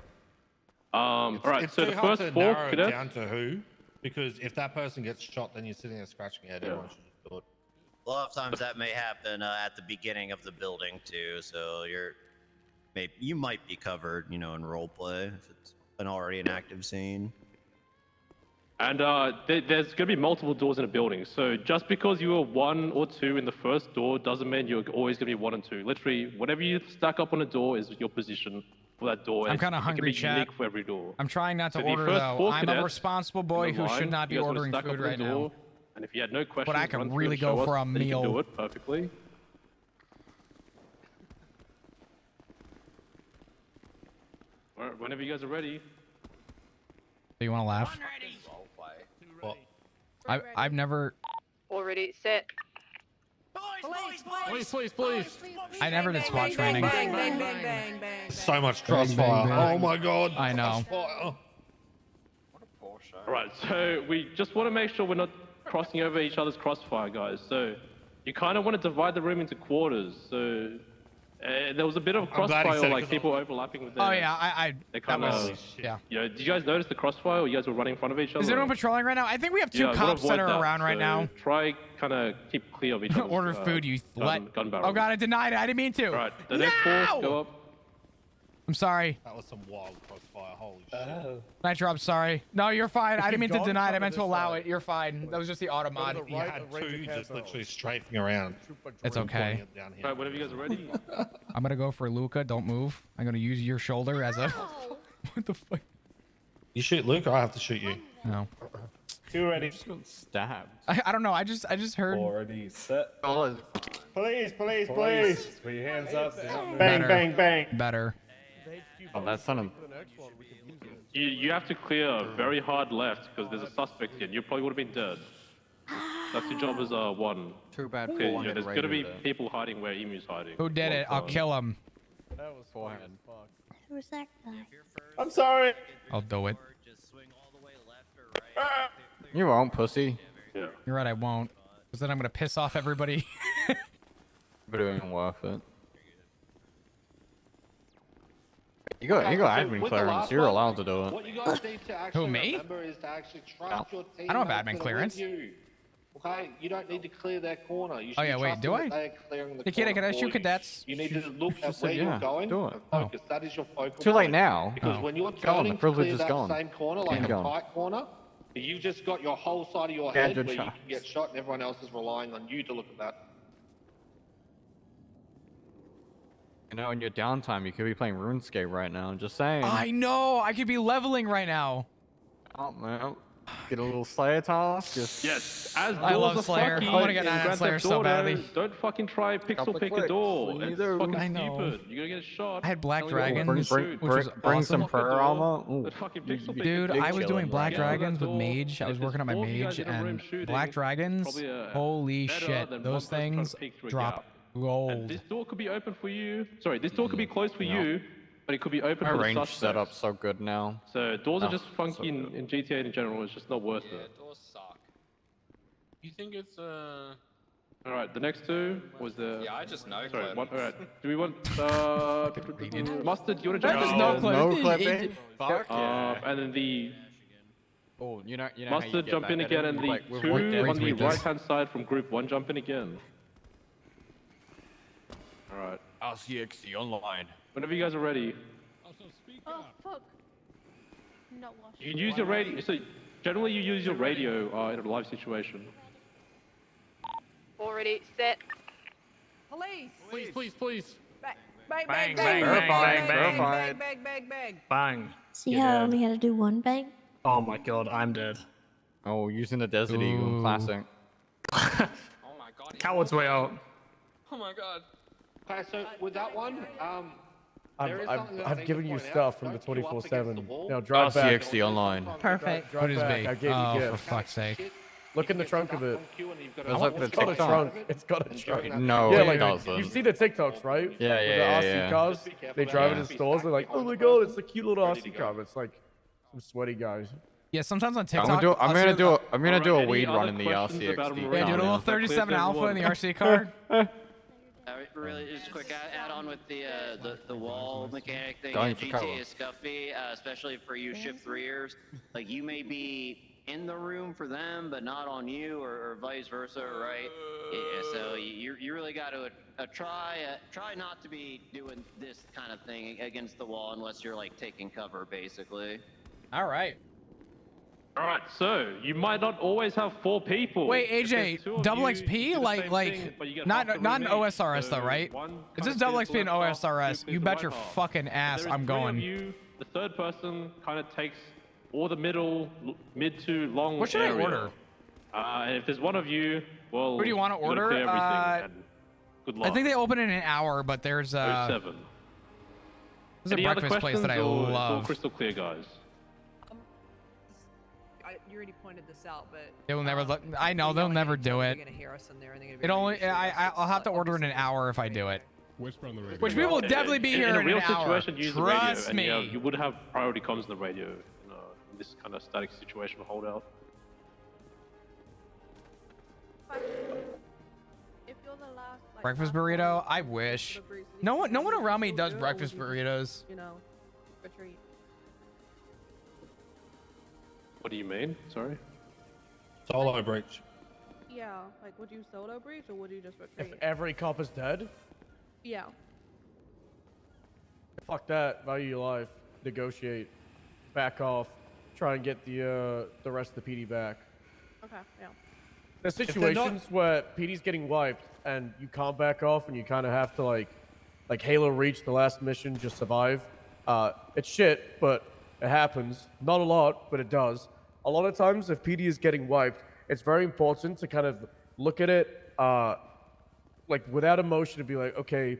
All right. It's So too the hard first to 4 narrow it cadets. down to who, because if that person gets shot, then you're sitting there scratching your head. Everyone should just do it. A lot of times that may happen at the beginning of the building too, so you might be covered, you know, in role play if it's already an active scene. And there's going to be multiple doors in a building. So just because you were 1 or 2 in the first door doesn't mean you're always going to be 1 and 2. Literally, whatever you stack up on a door is your position for that door. I'm kind of hungry, It can be chat. unique for every door. I'm trying not to So the order, first though. 4 I'm a cadets responsible in boy the who line, should not be you guys wanna ordering stack up food on right the now. door, and if you had no questions, I can run through really and show go us, for a then you can meal. do it perfectly. All right, whenever you guys are ready. Do you want to laugh? What? I've never. Already set. Please. I never did SWAT training. Bang, bang, bang, bang, bang. So much Bang, crossfire. bang, bang. Oh my god. I know. Crossfire. All right, so we just want to make sure we're not crossing over each other's crossfire, guys. So you kind of want to divide the room into quarters. So there was a bit of I'm glad he crossfire, said it, like 'cause people overlapping with their... Oh yeah, They that kind was. of... Yeah. You know, did you guys notice the crossfire, or you guys were running in front of each other? Is anyone patrolling right now? I think we have 2 Yeah, I wanna cops that avoid are around right so now. Try kind of keep clear of each other's Order food, you gun barrels. Oh god, I denied it. I didn't mean to. All right, the next 4 go up. I'm sorry. That was some wild crossfire. Holy shit. Nitro, I'm sorry. No, you're fine. I didn't mean to Don't deny it. I cover meant to this allow side. it. You're fine. That was just the auto mod. You had 2 just literally strafing around. It's okay. Down here. All right, whenever you guys are ready. I'm gonna go for Luca. Don't move. I'm gonna use your shoulder as a. What the fuck? You shoot Luke, or I have to shoot you? No. 2 ready. Just got stabbed. I don't know. I just heard. Already set. Oh, Police. Put your hands up. Better. Bang. Better. oh that's on him. You have to clear a very hard left because there's a suspect here. You probably would have been dead. That's your job as 1. Too bad. Okay, yeah, there's gonna be people hiding where Emu's hiding. Who did it? I'll kill him. That was Forehead. Who's that guy? I'm sorry. I'll do it. You won't, pussy. Yeah. You're right. I won't. Because then I'm gonna piss off everybody. But it ain't worth it. You got admin clearance. You're allowed to do it. What you guys need to actually me? remember is to actually trust your I don't have admin clearance. Okay, you don't need to clear that corner. You should Oh, yeah, be wait, do trusting that I? they are clearing the Hey, Kitty, corner can I for shoot you. cadets? You need to look at Just where said, you're yeah, going do it. and focus. That is your focal Too late point. now. Because Oh. when you're Go on, turning the to privilege clear is that gone. same corner, like Keep a going. tight corner, you've just got your whole side of your Yeah, head good where you shot. can get shot and everyone else is relying on you to look at that. You know, in your downtime, you could be playing RuneScape right now. Just saying. I know. I could be leveling right now. Oh, man. Get a little Slayer task. Just... Yes, as I love doors are Slayer. fucky I want to get in 9 Grand Slayer Theft so Auto, badly. don't fucking try pixel Couple pick a clicks, door. what do you It's do? fucking I know. stupid. You're gonna get shot. I had Black Telling you what, Dragons, shoot. which was bring awesome. some prayer armor. Ooh. But fucking pixel pick Dude, a I was door. doing Black Get out of that Dragons with door, Mage. I and was if working on my there's 4 of you Mage, guys in a room and shooting, Black Dragons, probably, holy better shit, than those one person trying to things peek through a drop gap. gold. And this door could be open for you. Sorry, this door could be closed for you, but it could be open My for the range suspects. setup's so good now. So doors Oh, are just funky in GTA in general. It's just not worth it. Doors suck. You think it's All right, the next two was the. Yeah, I just know Sorry, clip. one, all right. Do we want Mustard? Do you want to jump There's in? no again? clip. No clipping? Fuck yeah. And then the Oh, you know how you Mustard get jump back in at again, him? and the Like, we're two right there. on the Retweet this. right-hand side from Group 1 jump in again. All right. RCXD online. Whenever you guys are ready, Oh fuck. Not washed. you can use your radio. So generally, you use your radio in a live situation. Already set. Police! Please, please, please. Bang, bang, Bang, bang, bang, bang, bang, bang, bang, bang, bang, bang, bang. Bang. See how I only had to do one bang? Oh my god, I'm dead. Oh, using the Desert Eagle, classic. Oh my god. Coward's way out. Oh my god. Okay, so with that one, there is something that I I've need given to you point stuff out. from the Don't queue up against 24/7. the wall. Now drive back. RCXD online. Perfect. Drive What is back. big? I gave you Oh, for gifts. fuck's sake. Look in the trunk of it. There's like the It's got a TikTok. trunk. It's got a trunk. No, Yeah, it like doesn't. you see the TikToks, right? Yeah, With yeah, the yeah, RC yeah. cars. They drive it in Yeah. stores. They're like, oh my god, it's a cute little RC car. But it's like some sweaty guys. Yeah, sometimes on I'm TikTok. gonna do. I'm I'll gonna see- do. I'm gonna do a Any weed other run in the questions about RCXD. Marine? Yeah, do a little Is that clear 37 to Alpha in the everyone? RC car. Really, just quick add on with the wall mechanic thing. Going for GTA cover. is scuffy, especially for you shift 3ers. Like you may be in the room for them, but not on you, or vice versa, right? Yeah, so you really got to try not to be doing this kind of thing against the wall unless you're like taking cover, basically. All right. All right, so you might not always have 4 people. Wait, If there's AJ, 2 of double you, XP, you do the like same like thing, but you get not half the not an room each. OSRS though, So right? one If kind this of double clears XP and the left half, OSRS, two you clears the bet right your half. fucking If ass there's I'm 3 of going. you, the third person kind of takes all the mid to long What should I area. order? And if there's one of you, well, Who do you want to gotta order? clear everything, and good luck. I think they open in an hour, but there's 07. there's a Any other breakfast place that I questions, or it's all love. crystal clear, guys? You already pointed this out, but They will never let. I know they'll never do they're it. gonna hear us in there, and they're gonna be It only. really shit with us. I'll have to Like, order in an obviously, hour if I do it. Whisper on the radio. Which we will definitely be here in a in real an hour. situation, use Trust the me. radio, and you would have priority comms on the radio in this kind of static situation holdout. If you're the last, like, Breakfast last burrito? one, I wish. the breeze, No one around me you'll does do it, or breakfast would you just, burritos. You know, retreat. What do you mean? Sorry. Solo breach. Yeah, like would you solo breach or would you just If retreat? every cop is dead, Yeah. fuck that. Value your life. Negotiate. Back off. Try and get the rest of the PD back. Okay. Yeah. There's they're not- situations where PD's getting wiped and you can't back off and you kind of have to like Halo Reach, the last mission, just survive. It's shit, but it happens. Not a lot, but it does. A lot of times, if PD is getting wiped, it's very important to kind of look at it like without emotion and be like, okay,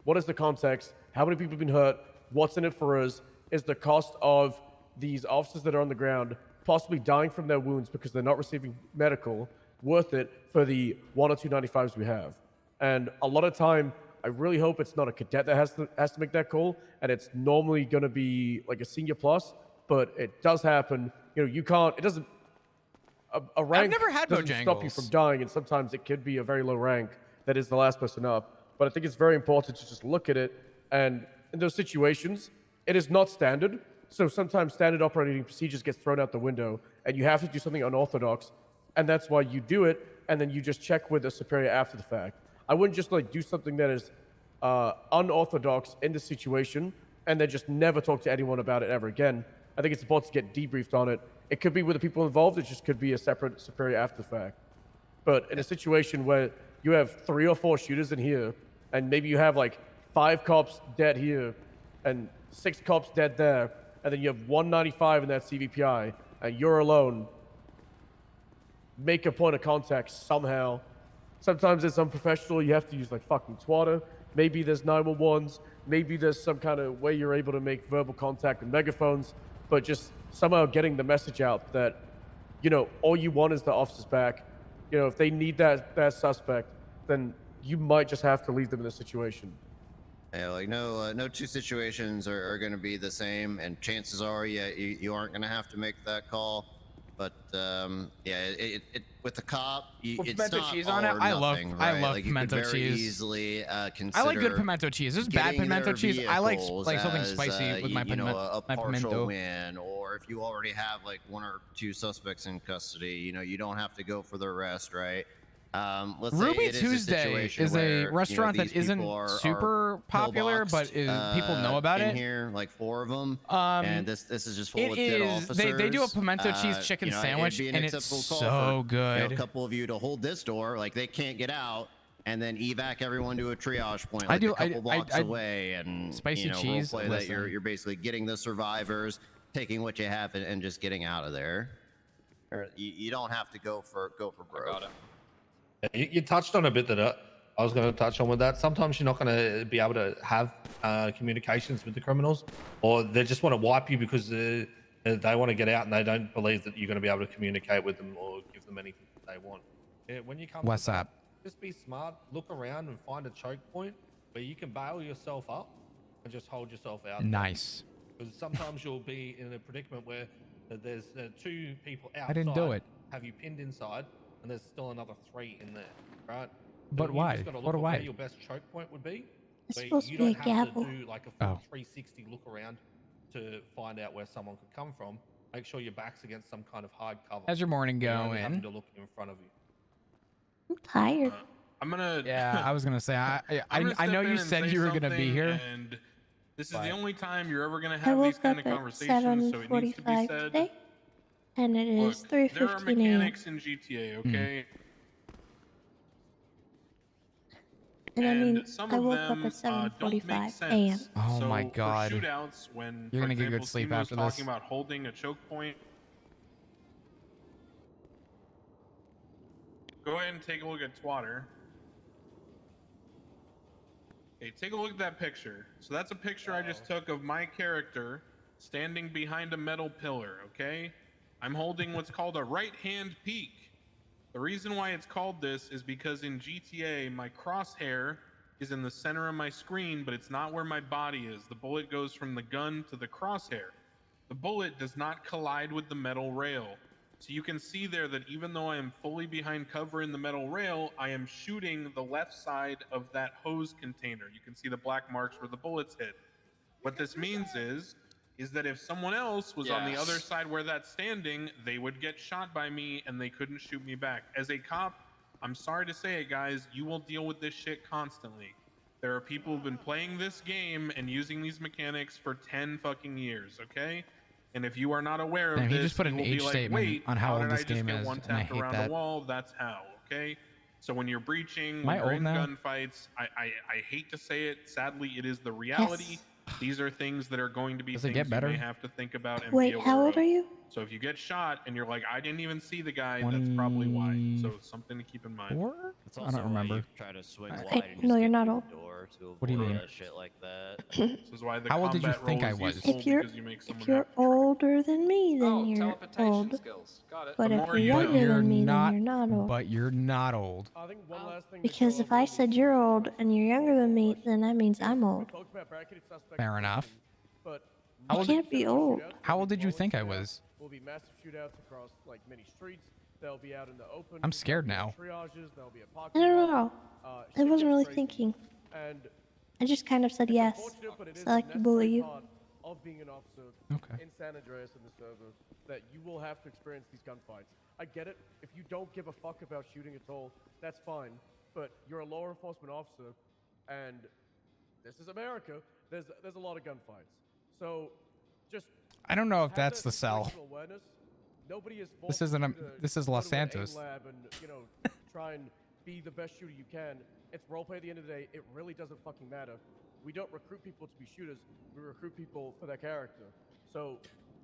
what is the context? How many people have been hurt? What's in it for us? Is the cost of these officers that are on the ground possibly dying from their wounds because they're not receiving medical worth it for the 1 or 2 95s we have? And a lot of time, I really hope it's not a cadet that has to make that call, and it's normally going to be like a senior plus, but it does happen. You know, you can't. It doesn't. A rank never had doesn't stop you Bojangles. from dying, and sometimes it could be a very low rank that is the last person up. But I think it's very important to just look at it, and in those situations, it is not standard. So sometimes standard operating procedures gets thrown out the window, and you have to do something unorthodox. and that's why you do it, and then you just check with the superior after the fact. I wouldn't just like do something that is unorthodox in the situation and then just never talk to anyone about it ever again. I think it's important to get debriefed on it. It could be with the people involved. It just could be a separate superior after the fact. But in a situation where you have 3 or 4 shooters in here, and maybe you have like 5 cops dead here and 6 cops dead there, and then you have 195 in that CVPI, and you're alone, make a point of contact somehow. Sometimes it's unprofessional. You have to use like fucking twatter. Maybe there's 911s. Maybe there's some kind of way you're able to make verbal contact with megaphones, but just somehow getting the message out that, you know, all you want is the officers back. You know, if they need that suspect, then you might just have to leave them in the situation. Yeah, like no two situations are going to be the same, and chances are, you aren't going to have to make that call. But yeah, with the cop, it's pimento not cheese all on it. or I nothing, love right? like, pimento you could very cheese. Easily consider I like good pimento cheese. There's bad getting pimento their cheese. I like something vehicles spicy as, with my you know, a my partial pimento. win, or if you already have like 1 or 2 suspects in custody, you know, you don't have to go for the arrest, right? Let's Ruby say Tuesday is a restaurant that isn't super popular, but people know about in it. Here, like 4 of them, and this is just full of dead officers. They do a pimento cheese chicken you know, sandwich, it'd be an and it's acceptable call so for, good. You know, a couple of you to hold this door, like they can't get out, and then evac everyone to a triage point, I like do- a couple blocks I- away, and spicy you know, cheese, role play that listen. you're basically getting the survivors, taking what you have, and just getting out of there. Or you don't have to go for broke. Got it. You touched on a bit that I was going to touch on with that. Sometimes you're not going to be able to have communications with the criminals, or they just want to wipe you because they want to get out and they don't believe that you're going to be able to communicate with them or give them anything that they want. When you come What's to that, up? just be smart, look around and find a choke point where you can bail yourself up and just hold yourself out. Nice. Because sometimes you'll be in a predicament where there's 2 people outside. I didn't do it. Have you pinned inside, and there's still another 3 in there, right? But So why? You just gotta What look do at I? where your best choke point would be. It's Where supposed you to be don't a have gavel. to do like a full Oh. 360 look around to find out where someone could come from. Make sure your back's against some kind of hard cover. How's your morning You're only having going? to look in front of you. I'm tired. I'm gonna. Yeah, I was gonna say I'm gonna I know step in you and said say you were gonna be something, here. and this is but- the only time you're ever gonna I have these woke kind up of at conversations. So it needs to be 7:45 said. today, and it Look, is there are 3:15 a.m. mechanics in GTA, okay? And I mean, some I of woke up them at don't make 7:45 a.m. sense. Oh my So God. For shootouts, when You're for gonna get example, good sleep Steven was after talking this. about holding a choke point. Go ahead and take a look at Twatter. Okay, take a look at that picture. So that's a picture I just took of my character standing behind a metal pillar, okay? I'm holding what's called a right-hand peek. The reason why it's called this is because in GTA, my crosshair is in the center of my screen, but it's not where my body is. The bullet goes from the gun to the crosshair. The bullet does not collide with the metal rail. So you can see there that even though I am fully behind cover in the metal rail, I am shooting the left side of that hose container. You can see the black marks where the bullets hit. What this means is that if someone else was on the other side where that's standing, they would get shot by me and they couldn't shoot me back. As a cop, I'm sorry to say it, guys, you will deal with this shit constantly. There are people who've been playing this game and using these mechanics for 10 fucking years, okay? And if you are not aware of Damn, this, he just put you an will be age like, statement wait, on how old did this I just game get is, one and I tapped hate around that. the wall? That's how, okay? So when you're breaching, Am when I you're old in now? gunfights, I hate to say it, sadly, it is the reality. Yes. These are things that are going to be Does it things get you better? may have to think about and Wait, be aware how old of. are you? So if you get shot and you're like, I didn't even see the guy, that's probably why. So it's something to keep in mind. That's I also don't why remember. you try to swing I- wide and no, just you're get not through old. the door to What do you avoid mean? shit like that. This is why the How old did you combat think roll I is was? useful If you're because you make someone if you're have to try. older than me, then Oh, you're teleportation old. skills. Got it. But The if more you're you know. younger You're than me, not, then you're not old. but you're not old. I think one last thing. Because if I said you're old and you're younger than me, then that means I'm We old. talked about bracketed suspects, Fair enough. but How You old- can't be old. How old did you think I was? Will be massive shootouts across like many streets. They'll be out in the open. I'm scared now. Triages. There'll be a I parking don't lot. know. I Shit wasn't gets really crazy. thinking. And I just kind of said yes. unfortunate, but it is So I a like to bully necessary you. part of being an officer Okay. in San Andreas and the server. that you will have to experience these gunfights. I get it. If you don't give a fuck about shooting at all, that's fine. But you're a law enforcement officer, and this is America. There's a lot of gunfights. So just I don't know if have that's that the cell. situational awareness. Nobody is This forcing isn't you a. to This is go Los to an aim Santos. lab and try and be the best shooter you can. It's roleplay at the end of the day. It really doesn't fucking matter. We don't recruit people to be shooters. We recruit people for their character. So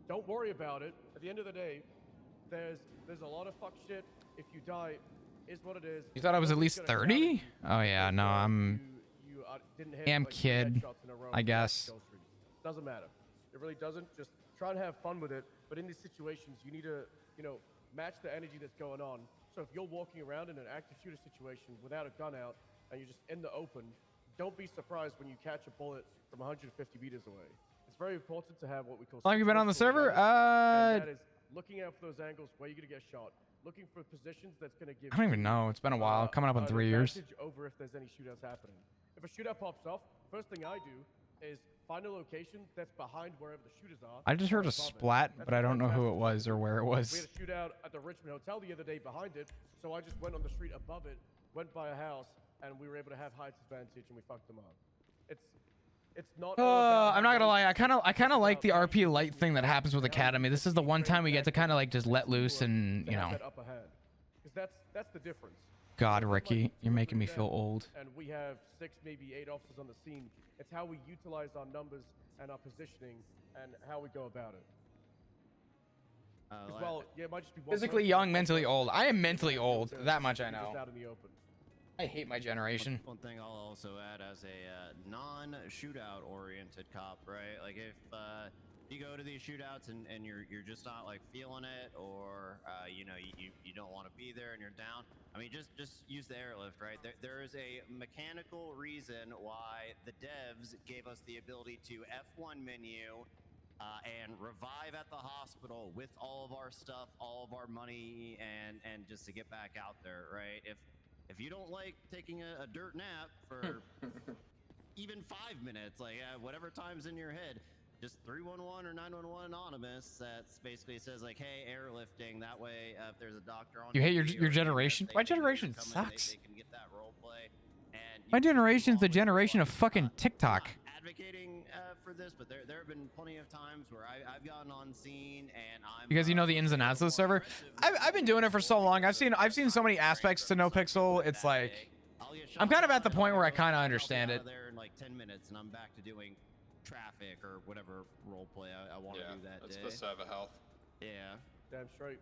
don't worry about it. At the end of the day, there's a lot of fuck shit. If you die, is what it is. You thought I was at Nobody's least gonna 30? Oh yeah, no, I'm. didn't hit, Damn like, 3 kid, headshots in a row I in guess. Ghost Street. Doesn't matter. It really doesn't. Just try and have fun with it. But in these situations, you need to, match the energy that's going on. So if you're walking around in an active shooter situation without a gun out and you're just in the open, don't be surprised when you catch a bullet from 150 meters away. It's very important to have what we call. How long have you been on the server? And that is looking out for those angles where you're gonna get shot. Looking for positions that's gonna give. I don't even know. It's been a while. Coming up on 3 years. Over if there's any shootouts happening. If a shootout pops off, first thing I do is find a location that's behind wherever the shooters are. I just heard a above it. splat, That's but I don't know who it fantastic. was or where it We was. had a shootout at the Richmond Hotel the other day behind it, so I just went on the street above it, went by a house, and we were able to have height advantage, and we fucked them up. It's not. I'm not gonna lie. I kind of like the RP light thing that happens with Academy. This is the one time we get to kind of like just let loose and That upper hand, because that's the difference. God, Ricky, you're making me feel old. And we have 6, maybe 8 officers on the scene. It's how we utilize our numbers and our positioning and how we go about it. As well, yeah, it might just be one Physically person, young, mentally old. I am mentally old. That much I just know. out in the open. I hate my generation. One thing I'll also add as a non-shootout oriented cop, right? Like if you go to these shootouts and you're just not like feeling it, or you don't want to be there and you're down. I mean, just use the airlift, right? There is a mechanical reason why the devs gave us the ability to F1 menu and revive at the hospital with all of our stuff, all of our money, and just to get back out there, right? If you don't like taking a dirt nap for even 5 minutes, like whatever time's in your head, just 311 or 911 anonymous that basically says like, hey, airlifting. That way, if there's a doctor on You hate duty your or generation? EMS, My they can generation come in, sucks. They can get that role play. And My generation's the generation of fucking TikTok. advocating for this, but there have been plenty of times where I've gotten on scene and I'm Because you know the ins and outs of the server. I've been doing it for so long. I've seen so many aspects to No Pixel. It's like I'm kind of at the point where I kind of understand it. there in like 10 minutes and I'm back to doing traffic or whatever role play I want to do that that's day. for server health. Yeah. Damn straight.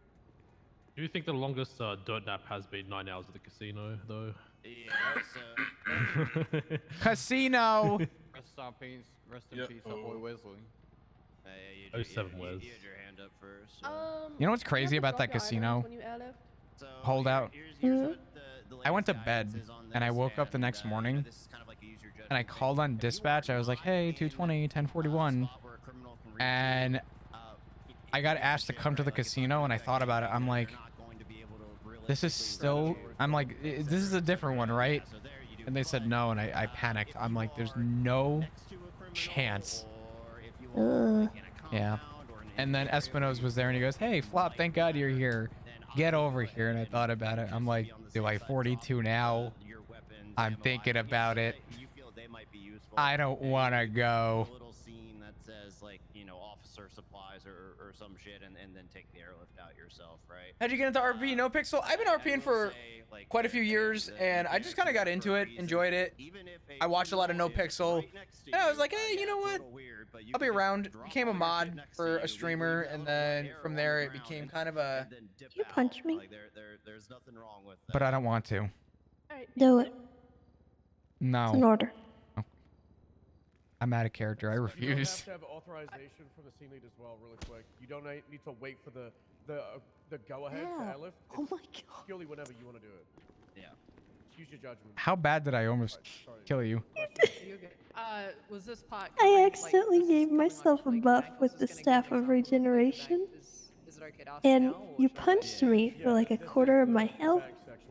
Do you think the longest dirt nap has been 9 hours at the casino, though? Yeah, so... Casino! Rest in peace, our boy Wesley. Oh, 7 was. You had your hand up first. You know what's crazy about that casino? Holdout. I went to bed and I woke up the next morning and I called on dispatch. I was like, hey, 220, 1041. And I got asked to come to the casino and I thought about it. I'm like, this is still, I'm like, this is a different one, right? And they said no, and I panicked. I'm like, there's no chance. Yeah. And then Espinoz was there and he goes, hey, Flop, thank God you're here. Get over here. And I thought about it. I'm like, do I 42 now? I'm thinking about it. I don't want to go. Little scene that says like, officer supplies or some shit and then take the airlift out yourself, right? How'd you get into RP No Pixel? I've been RPing for quite a few years and I just kind of got into it, enjoyed it. I watched a lot of No Pixel and I was like, hey, you know what? I'll be around. Became a mod for a streamer and then from there it became kind of a... You punch me. There's nothing wrong with that. But I don't want to. Do it. No. It's an order. I'm out of character. I You refuse. have to have authorization from the scene lead as well, really quick. You don't need to wait for the go-ahead to Yeah. airlift. Oh my God. Purely whenever you want to do it. Yeah. Just use your judgment. How bad did I almost kill you? Was this part? I accidentally gave myself a buff with the Staff of Regeneration. Is it okay to ask And now, or you should I- punched me for like a quarter of my health.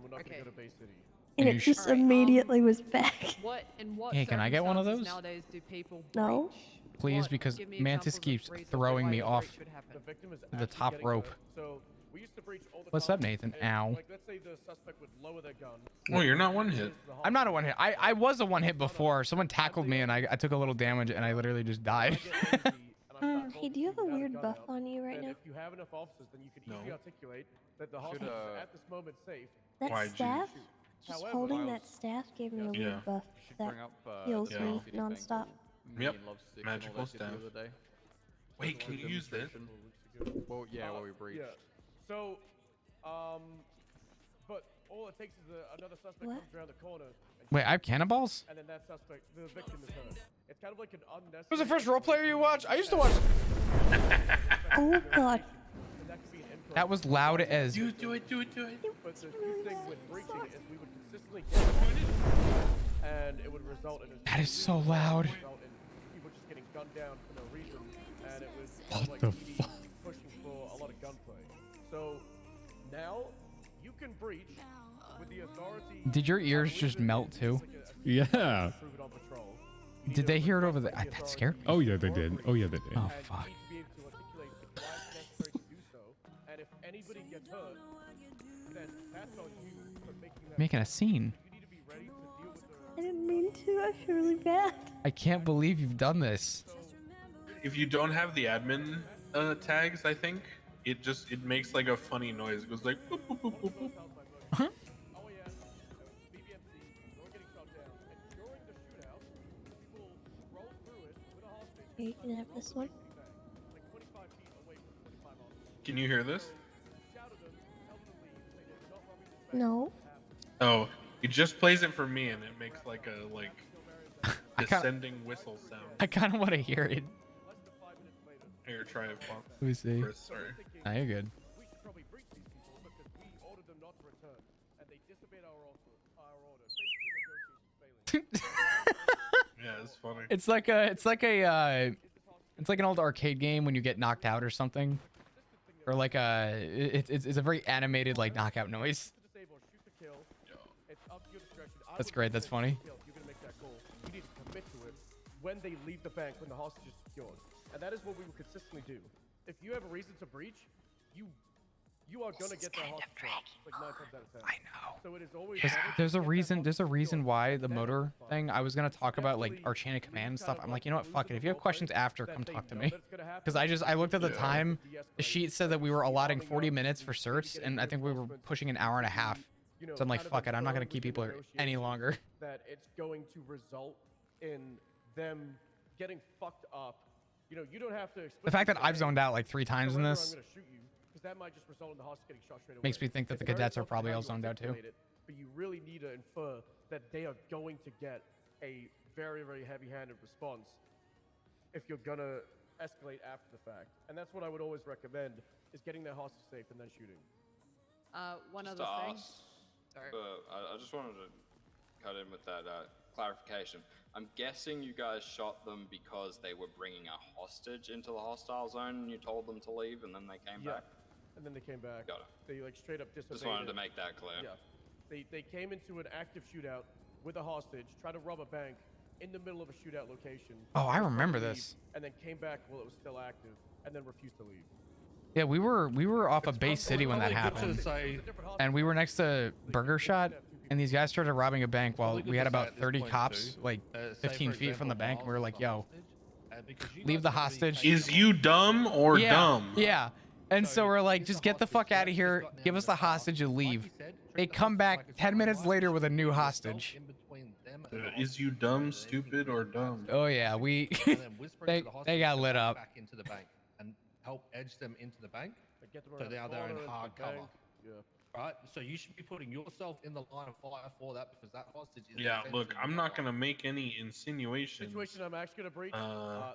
We're not going to go to Bay City. And you it just immediately was back. What Hey, can I get one of circumstances those? nowadays do people No. breach? Please, What- because give me Mantis examples of keeps reasons throwing why me the off breach would happen. The victim is the actually top getting rope. hurt. So we used to breach all the What's time, up, Nathan? and, Ow. Like, let's say the suspect would lower their gun. Oh, you're not one hit. I'm not a one hit. I was a one hit before. Someone tackled me and I took a little damage and I literally just died. Hey, do you have a weird buff on you right And now? if you have enough officers, then you can easily articulate that the hostage is at this moment safe. That YG. staff? Just However, holding that staff gave me a Yeah. weird buff that bring up, heals the me Felicity nonstop. Yep. and Love Sick and all Magical that shit the staff. other day. Wait, can you use this? Well, yeah, well, we breached. Yeah. So, but all it takes is another suspect What? comes around the corner. And Wait, I have cannonballs? And then that suspect, the victim is hurt. It's kind of like an unnecessary. Who's the first role player you watch? I used to watch. Oh god. And that could be an improv. That was loud as. Do it. But the key thing with breaching is we would consistently get it, and it would result in a That is so loud. result in people just getting gunned down for no reason, and it was What like the PD fuck? pushing for a lot of gunplay. So now you can breach with the authority. Did your ears just melt too? Yeah. Prove it on patrol. You Did need they to hear it request over the? that the That scared me. Oh yeah, they did. Oh yeah, they did. Oh and fuck. you need to be able to articulate the why it's necessary to do so. And if anybody gets hurt, then that's on you for making that. Making a scene. You need to be ready to deal with the. I didn't mean to. I feel really bad. I can't believe you've done this. If you don't have the admin tags, I think it makes like a funny noise. It goes like boop, boop, boop, boop, boop. Huh? Oh yeah, BBMC, you're getting shot down, and during the shootout, people roll through it with a hostage. Okay, you can have this one. Like 25 feet away from 25 officers. Can you hear this? Shout at them, tell them to leave, say they're not robbing this bank. No. Oh, it just plays it for me, and it makes like a I kinda- descending whistle sound. I kind of want to hear it. Here, try it, Pop. Let me see. Chris, sorry. Nah, you're good. We should probably breach these people because we ordered them not to return, and they disobeyed our order. Basically, negotiations failing. Yeah, it's funny. It's like an old arcade game when you get knocked out or something, or like it's a very animated like knockout noise. To disable, shoot to kill. It's up to your discretion. I That's would great. That's say funny. shoot to kill. You're gonna make that call. You need to commit to it when they leave the bank, when the hostage is secured, and that is what we will consistently do. If you have a reason to breach, you are gonna get that hostage. It's like 9 times out of 10. I know. So it is always. There's a reason. There's a reason why the motor thing. I was gonna talk about like our chain of command and stuff. I'm like, you know what? Fuck it. If you have questions after, come talk to me. Because I looked at the time. The sheet said that we were allotting 40 minutes for certs, and I think we were pushing an hour and a half. So I'm like, fuck it. I'm not gonna keep people here any longer. That it's going to result in them getting fucked up. You know, you don't have to. The fact that I've zoned out like 3 times in this I'm gonna shoot you, because that might just result in the hostage getting shot straight away. makes me think that the It's very cadets are tough probably how all you zoned out too. articulate it, but you really need to infer that they are going to get a very, very heavy-handed response if you're gonna escalate after the fact. And that's what I would always recommend, is getting their hostage safe and then shooting. One Just other to thing. ask, I just wanted to cut in with that clarification. I'm guessing you guys shot them because they were bringing a hostage into the hostile zone and you told them to leave and then they came back? And then they came back. Got it. They like straight up disobeyed. Just wanted to it. make that clear. Yeah. They came into an active shootout with a hostage, tried to rob a bank in the middle of a shootout location. Oh, I was trying to remember leave, this. And then came back while it was still active, and then refused to leave. Yeah, we were off of Bay City when that happened, and we were next to Burger Shot, and these guys started robbing a bank while we had about 30 cops, like 15 feet from the bank. And we were like, "Yo, leave the hostage." Is you dumb or dumb? Yeah. And so we're like, just get the fuck out of here, give us the hostage and leave. They come back 10 minutes later with a new hostage. Is you dumb, stupid, or dumb? Oh yeah, they got lit up. Back into the bank and help edge them into the bank. Get them So around they are the there in corner, into hard the cover. bank. Yeah. Right? So you should be putting yourself in the line of fire for that, because that hostage is Yeah, essentially look, I'm not gonna make any insinuations. Situation I'm actually gonna breach.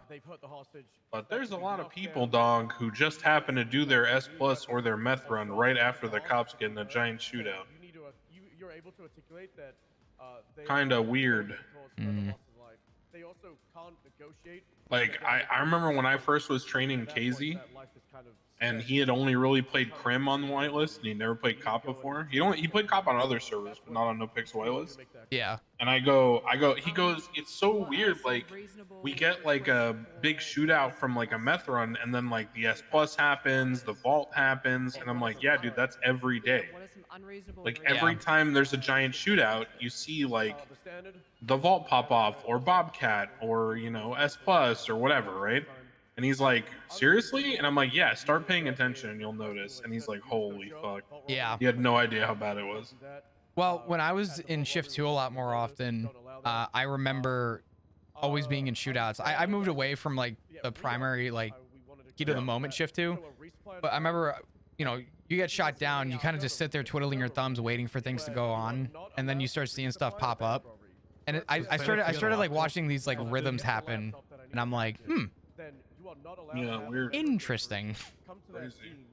They've hurt the hostage. But there's a lot of people, dog, who just happen to do their S plus or their meth run right after the cops get in a giant shootout. You need to. You're able to articulate that. They Kinda are weird. going to cause further loss of life. they also can't negotiate. Like I remember when I first was training KZ, and he had only really played Crim on Whitelist, and he never played Cop before. He played Cop on other servers, but not on No Pixel Whitelist. Yeah. And he goes, it's so weird. Like we get like a big shootout from like a meth run, and then like the S plus happens, the vault happens, and I'm like, yeah, dude, that's every day. Like every time there's a giant shootout, you see like the vault pop off, or Bobcat, or S plus or whatever, right? And he's like, seriously? And I'm like, yeah, start paying attention and you'll notice. And he's like, holy fuck. Yeah. He had no idea how bad it was. Well, when I was in shift 2 a lot more often, I remember always being in shootouts. I moved away from like the primary like heat of the moment shift 2, but I remember, you get shot down, you kind of just sit there twiddling your thumbs waiting for things to go on, and then you start seeing stuff pop up. And I started like watching these like rhythms happen, and I'm like, Yeah, weird. Interesting. Come to that scene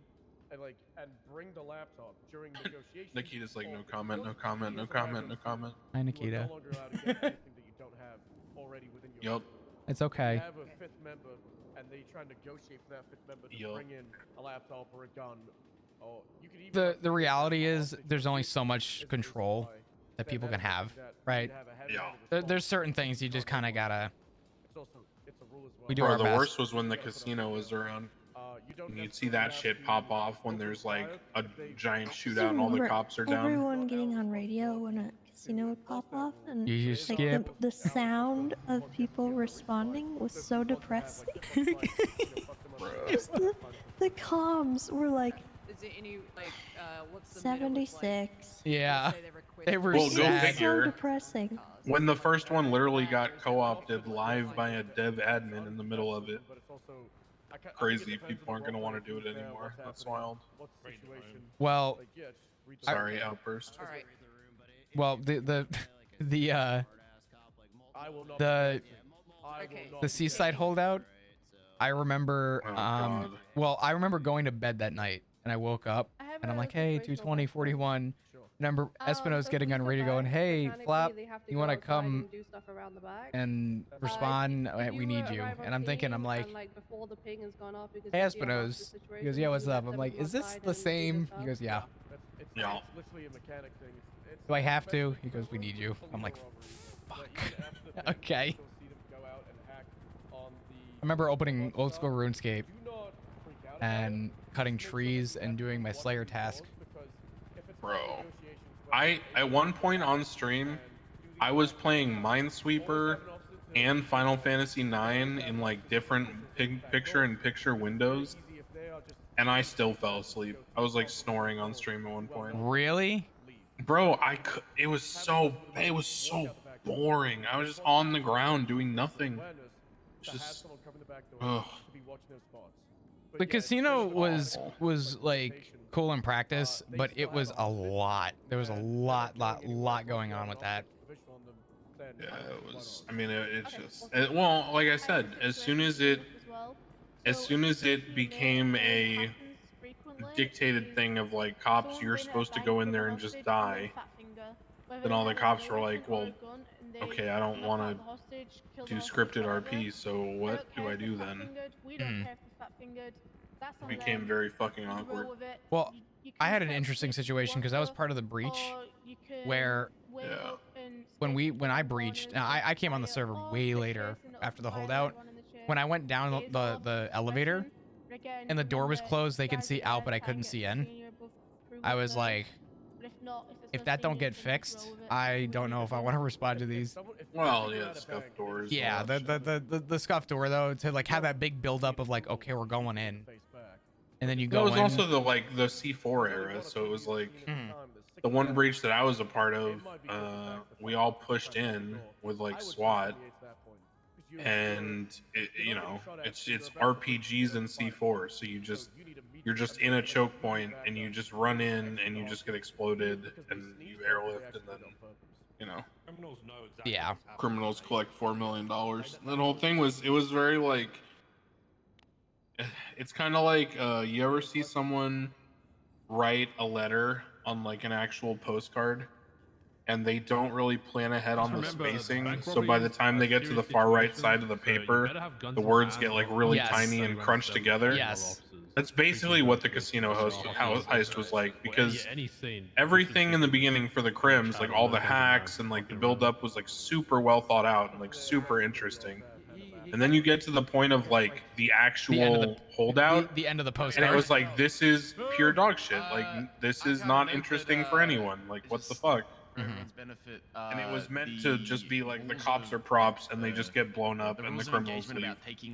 and bring the laptop during negotiation. Nikita's like, no comment, no comment, no comment, no comment. Hi, Nikita. No longer allowed to get anything that you don't have already within your. Yep. It's okay. If you have a fifth member and they try and negotiate for that fifth member to bring in a laptop or a gun, or you could even. The reality is there's only so much control that people can have, right? Yeah. There's certain things you just kind of gotta. It's a rule as well. We do our the best. worst was when the casino was around. And you'd see that shit pop off when there's like a giant shootout and all the cops are down. Everyone getting on radio when a casino would pop off, and You like skip. the sound of people responding was so depressing. Just the comms were like. Is it any like what's the 76. Yeah. They were Well, go sad. figure. So depressing. When the first one literally got co-opted live by a dev admin in the middle of it. Crazy. People aren't going to want to do it anymore. That's wild. Well, sorry, outburst. All right. Well, the seaside holdout. I remember. Well, I remember going to bed that night, and I woke up, and I'm like, hey, 22041. Remember Espino's getting on radio going, hey, Flap, you want to come and respond? We need you. And I'm thinking, I'm like, hey, Espino's. He goes, yeah, what's up? I'm like, is this the same? He goes, yeah. Yeah. Do I have to? He goes, we need you. I'm like, fuck. Okay. I remember opening old school RuneScape and cutting trees and doing my Slayer task. Bro. At one point on stream, I was playing Minesweeper and Final Fantasy IX in like different picture-in-picture windows, and I still fell asleep. I was like snoring on stream at one point. Really? Bro, it was so boring. I was just on the ground doing nothing. Just ugh. The casino was like cool in practice, but it was a lot. There was a lot going on with that. Yeah, it was. I mean, it's just well, like I said, as soon as it became a dictated thing of like cops, you're supposed to go in there and just die. Then all the cops were like, well, okay, I don't want to do scripted RP, so what do I do then? It became very fucking awkward. Well, I had an interesting situation because I was part of the breach where when I breached, now I came on the server way later after the holdout. When I went down the elevator and the door was closed, they can see out, but I couldn't see in. I was like, if that don't get fixed, I don't know if I want to respond to these. Well, yeah, the scuff doors. Yeah, the scuff door though, to like have that big buildup of like, okay, we're going in, and then you go. It was in. also the C4 era, so it was like the one breach that I was a part of. We all pushed in with like SWAT, and it's RPGs and C4, so you're just in a choke point and you just run in and you just get exploded and you airlift, and then Criminals know exactly. Yeah. Criminals collect $4 million. That whole thing was very like, it's kind of like you ever see someone write a letter on like an actual postcard and they don't really plan ahead on the remember, spacing. bank So by the robberies time are they get to the serious far right side situations, of the so you paper, better have guns the in words hand get like or really Yes. tiny so and you run crunched yourself together. Yes. That's basically what the casino host heist was like, because any scene, everything in the beginning for the crims, like all the guns in hand, hacks and like the build up was like super well thought out and like super interesting. And then you get to the point of like the actual holdout, the end of the and it postcard. was like, this is pure dog shit. Like this is not interesting for anyone. Like what the fuck? Everyone's benefit. And it was meant to just be like the cops are props and they just get blown up and the criminals leave. Taking